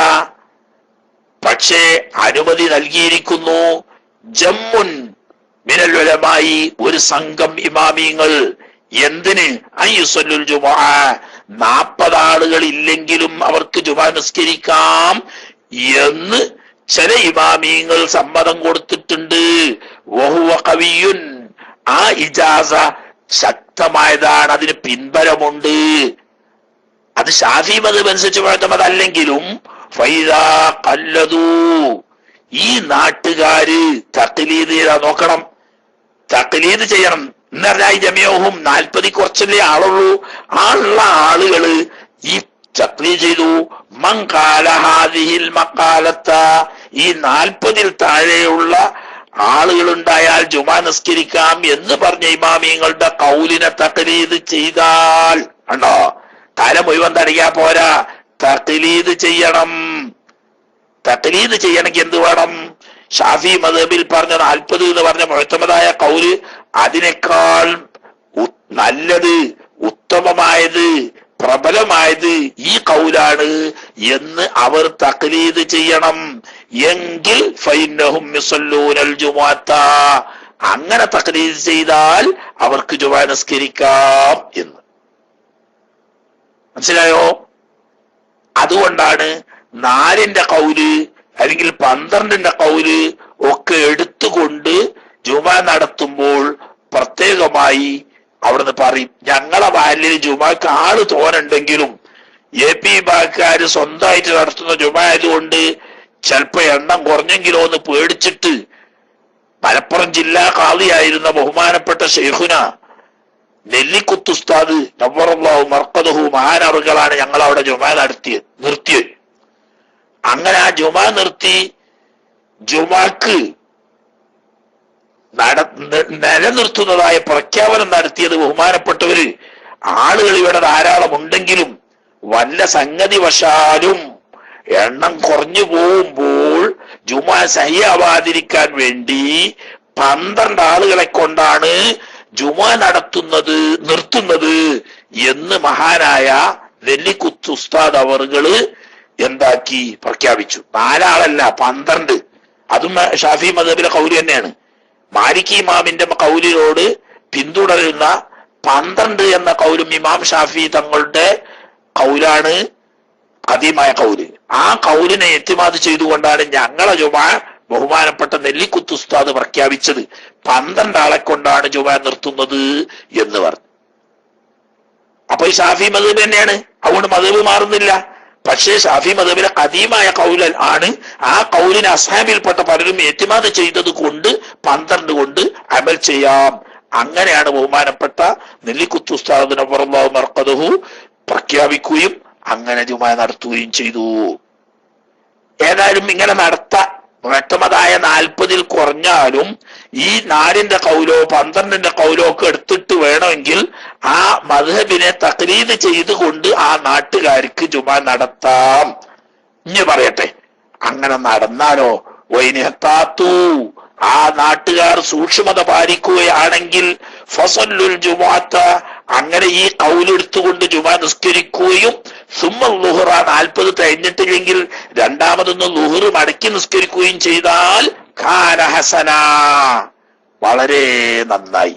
പക്ഷേ അനുമതി നൽകിയിരിക്കുന്നു, ജമ്മുൻ മിനൽ ഉലമായി, ഒരു സംഘം ഇമാമിങ്ങൾ. എന്തിന്? അയ്യുസല്ലുൽ ജുമുഅ, 40 ആളുകൾ ഇല്ലെങ്കിലും അവർക്ക് ജുമുഅ നിസ്കരിക്കാം എന്ന് ചില ഇമാമിങ്ങൾ സമ്മതം കൊടുത്തിട്ടുണ്ട്. വഹുവ ഖവിയ്യുൻ, ആ ഇജാസ ശക്തമായതാണ്, അതിന് പിൻബലമുണ്ട്. അത് ഷാഫി മദ്ഹബ് അനുസരിച്ച് അതല്ലെങ്കിലും ഫൈദാ ഖല്ലദൂ, ഈ നാട്ടുകാര് തഖ്ലീദ് ചെയ്താ നോക്കണം, തഖ്ലീദ് ചെയ്യണം എന്ന് പറഞ്ഞാൽ ജമിയഹും 40 കുറച്ചല്ലേ ആളുള്ളൂ. ഉള്ള ആളുകള് ഈ തഖ്ലീദ് ചെയ്തു. മൻ ഖാല ഹാദിഹിൽ മഖാലത്ത, ഈ 40 താഴെയുള്ള ആളുകളുണ്ടായാൽ ജുമാ നിസ്കരിക്കാം എന്ന് പറഞ്ഞ ഇമാമിങ്ങളുടെ കൗലിനെ തഖ്ലീദ് ചെയ്താൽ, കണ്ടോ, തല മുഴുവൻ തടയാ പോരാ, തഖ്ലീദ് ചെയ്യണം. തഖ്ലീദ് ചെയ്യണമെങ്കിൽ എന്ത് വേണം? ഷാഫി മദ്ഹബിൽ പറഞ്ഞ 40 എന്ന് പറഞ്ഞ മുഅ്തമദായ കൗല് അതിനേക്കാൾ നല്ലത്, ഉത്തമമായത്, പ്രബലമായത് ഈ കൗലാണ് എന്ന് അവർ തഖ്ലീദ് ചെയ്യണം. എങ്കിൽ ഫൈന്നഹും യുസല്ലൂനൽ ജുമുഅത, അങ്ങനെ തഖ്ലീദ് ചെയ്താൽ അവർക്ക് ജുമുഅ നിസ്കരിക്കാം എന്ന്. മനസ്സിലായോ? അതുകൊണ്ടാണ് 4ന്റെ കൗല് അല്ലെങ്കിൽ 12ന്റെ കൗല് ഒക്കെ എടുത്തുകൊണ്ട് ജുമുഅ നടത്തുമ്പോൾ പ്രത്യേകമായി അവിടുന്ന് പറയും, ഞങ്ങളെ വാലിൽ ജുമുഅക്ക് ആള് തോനുണ്ടെങ്കിലും AP ബാക്കാര് സ്വന്തമായിട്ട് നടത്തുന്ന ജുമുഅ ആയതുകൊണ്ട് ചിലപ്പോ എണ്ണം കുറഞ്ഞെങ്കിലോ എന്ന് പേടിച്ചിട്ട് മലപ്പുറം ജില്ലാ ഖാദിയായിരുന്ന ബഹുമാനപ്പെട്ട ശൈഖുന നെല്ലിക്കുത്ത് ഉസ്താദ് നവ്വറല്ലാഹു മർഖദഹു, മഹാനവറുകളാണ് ഞങ്ങൾ അവിടെ ജുമുഅ നിർത്തിയത്. അങ്ങനെ ആ ജുമുഅ നിർത്തി ജുമുഅക്ക് നിലനിർത്തുന്നതായ പ്രഖ്യാപനം നടത്തിയത് ബഹുമാനപ്പെട്ടവര്. ആളുകൾ ഇവിടെ ധാരാളം ഉണ്ടെങ്കിലും വല്ല സംഗതി വശാലും എണ്ണം കുറഞ്ഞു പോകുമ്പോൾ ജുമുഅ സഹിയാവാതിരിക്കാൻ വേണ്ടി 12 ആളുകളെ കൊണ്ടാണ് ജുമുഅ നിർത്തുന്നത് എന്ന് മഹാനായ നെല്ലിക്കുത്ത് ഉസ്താദ് അവറുകള് എന്താക്കി പ്രഖ്യാപിച്ചു. 4 ആളല്ല 12. അതും ഷാഫി മദ്ഹബിലെ കൗല് തന്നെയാണ്. മാലിക് ഇമാമിന്റെ കൗലിനോട് പിന്തുടരുന്ന 12 എന്ന കൗലും ഇമാം ഷാഫി തങ്ങളുടെ കൗലാണ് ഖദീമായ കൗല്. ആ കൗലിനെ എത്തിമാദ് ചെയ്തുകൊണ്ടാണ് ഞങ്ങളെ ജുമാ ബഹുമാനപ്പെട്ട നെല്ലിക്കുത്ത് ഉസ്താദ് പ്രഖ്യാപിച്ചത് 12 ആളെ കൊണ്ടാണ് ജുമാ നിർത്തുന്നത് എന്ന് പറഞ്ഞു. അപ്പൊ ഈ ഷാഫി മദ്ഹബ് തന്നെയാണ്, അതുകൊണ്ട് മദ്ഹബ് മാറുന്നില്ല. പക്ഷേ ഷാഫി മദ്ഹബിലെ ഖദീമായ കൗൽ ആണ്. ആ കൗലിന് അസ്ഹാബിൽപ്പെട്ട പലരും എത്തിമാദ് ചെയ്തത് കൊണ്ട് 12 കൊണ്ട് അമൽ ചെയ്യാം. അങ്ങനെയാണ് ബഹുമാനപ്പെട്ട നെല്ലിക്കുത്ത് ഉസ്താദ് നവ്വറല്ലാഹു മർഖദഹു പ്രഖ്യാപിക്കുകയും അങ്ങനെ ജുമാ നടത്തുകയും ചെയ്തു. ഏതായാലും ഇങ്ങനെ നടത്താൻ വ്യക്തമതായ 40-ൽ കുറഞ്ഞാലും ഈ 4-ന്റെ കൗലോ 12-ന്റെ കൗലോ ഒക്കെ എടുത്തിട്ട് വേണമെങ്കിൽ ആ മദ്ഹബിനെ തഖ്ലീദ് ചെയ്തുകൊണ്ട് ആ നാട്ടുകാർക്ക് ജുമാ നടത്താം. ഇനി പറയട്ടെ, അങ്ങനെ നടന്നാലോ വൈനഹത്താത്തു, ആ നാട്ടുകാർ സൂക്ഷ്മത പാലിക്കുകയാണെങ്കിൽ ഫസല്ലുൽ ജുമുഅത്ത, അങ്ങനെ ഈ കൗലെടുത്തുകൊണ്ട് ജുമാ നിസ്കരിക്കുകയും സുമ്മൽ ളുഹ്റ 40 കഴിഞ്ഞിട്ടില്ലെങ്കിൽ രണ്ടാമതൊന്ന് ളുഹ്ർ മടക്കി നിസ്കരിക്കുകയും ചെയ്താൽ കാന ഹസന, വളരെ നന്നായി.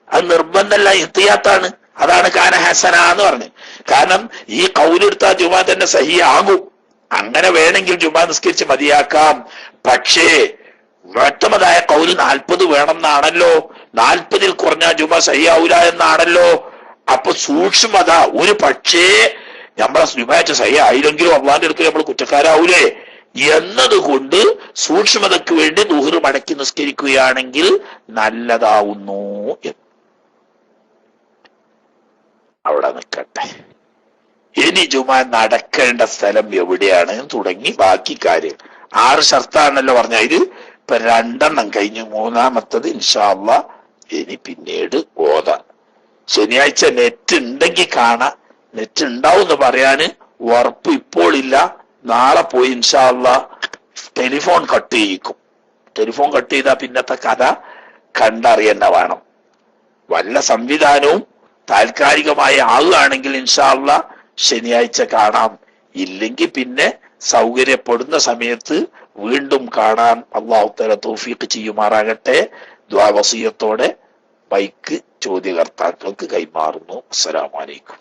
അത് നിർബന്ധമല്ല, ഇഹ്തിയാത്താണ്. അതാണ് കാന ഹസന എന്ന് പറഞ്ഞത്. കാരണം ഈ കൗലെടുത്താൽ ജുമാ തന്നെ സഹിയാകും. അങ്ങനെ വേണമെങ്കിൽ ജുമാ നിസ്കരിച്ച് മതിയാക്കാം. പക്ഷേ വ്യക്തമതായ കൗല് 40 വേണമെന്നാണല്ലോ, 40-ൽ കുറഞ്ഞ ജുമാ സഹിയാവൂല എന്നാണല്ലോ. അപ്പൊ സൂക്ഷ്മത, ഒരു പക്ഷേ നമ്മളെ ജുമാച്ച സഹിയായില്ലെങ്കിലും അള്ളാന്റെ അടുത്ത് നമ്മൾ കുറ്റക്കാരാവൂലേ എന്നതുകൊണ്ട് സൂക്ഷ്മതയ്ക്ക് വേണ്ടി ളുഹ്ർ മടക്കി നിസ്കരിക്കുകയാണെങ്കിൽ നല്ലതാവുന്നു എന്ന്. അവിടെ നിൽക്കട്ടെ. ഇനി ജുമാ നടക്കേണ്ട സ്ഥലം എവിടെയാണ് തുടങ്ങി ബാക്കി കാര്യം 6 ഷർത്താണല്ലോ പറഞ്ഞ. ഇത് ഇപ്പൊ 2 കഴിഞ്ഞ് 3-മത്തത് ഇൻഷാ അല്ലാഹ് ഇനി പിന്നീട് ഓതാം. ശനിയാഴ്ച നെറ്റ് ഉണ്ടെങ്കിൽ കാണാം. നെറ്റ് ഉണ്ടാവും എന്ന് പറയാന് ഉറപ്പ് ഇപ്പോൾ ഇല്ല. നാളെ പോയി ഇൻഷാ അല്ലാഹ് ടെലിഫോൺ കട്ട് ചെയ്യിക്കും. ടെലിഫോൺ കട്ട് ചെയ്താൽ പിന്നത്തെ കഥ കണ്ടറിയണ്ട വേണം. വല്ല സംവിധാനവും താൽക്കാലികമായി ആവുകയാണെങ്കിൽ ഇൻഷാ അല്ലാഹ് ശനിയാഴ്ച കാണാം. ഇല്ലെങ്കിൽ പിന്നെ സൗകര്യപ്പെടുന്ന സമയത്ത് വീണ്ടും കാണാൻ അല്ലാഹു തആല തൗഫീഖ് ചെയ്യുമാറാകട്ടെ. ദുആ വസിയത്തോടെ മൈക്ക് ചോദ്യകർത്താക്കൾക്ക് കൈമാറുന്നു. അസ്സലാമു അലൈക്കും.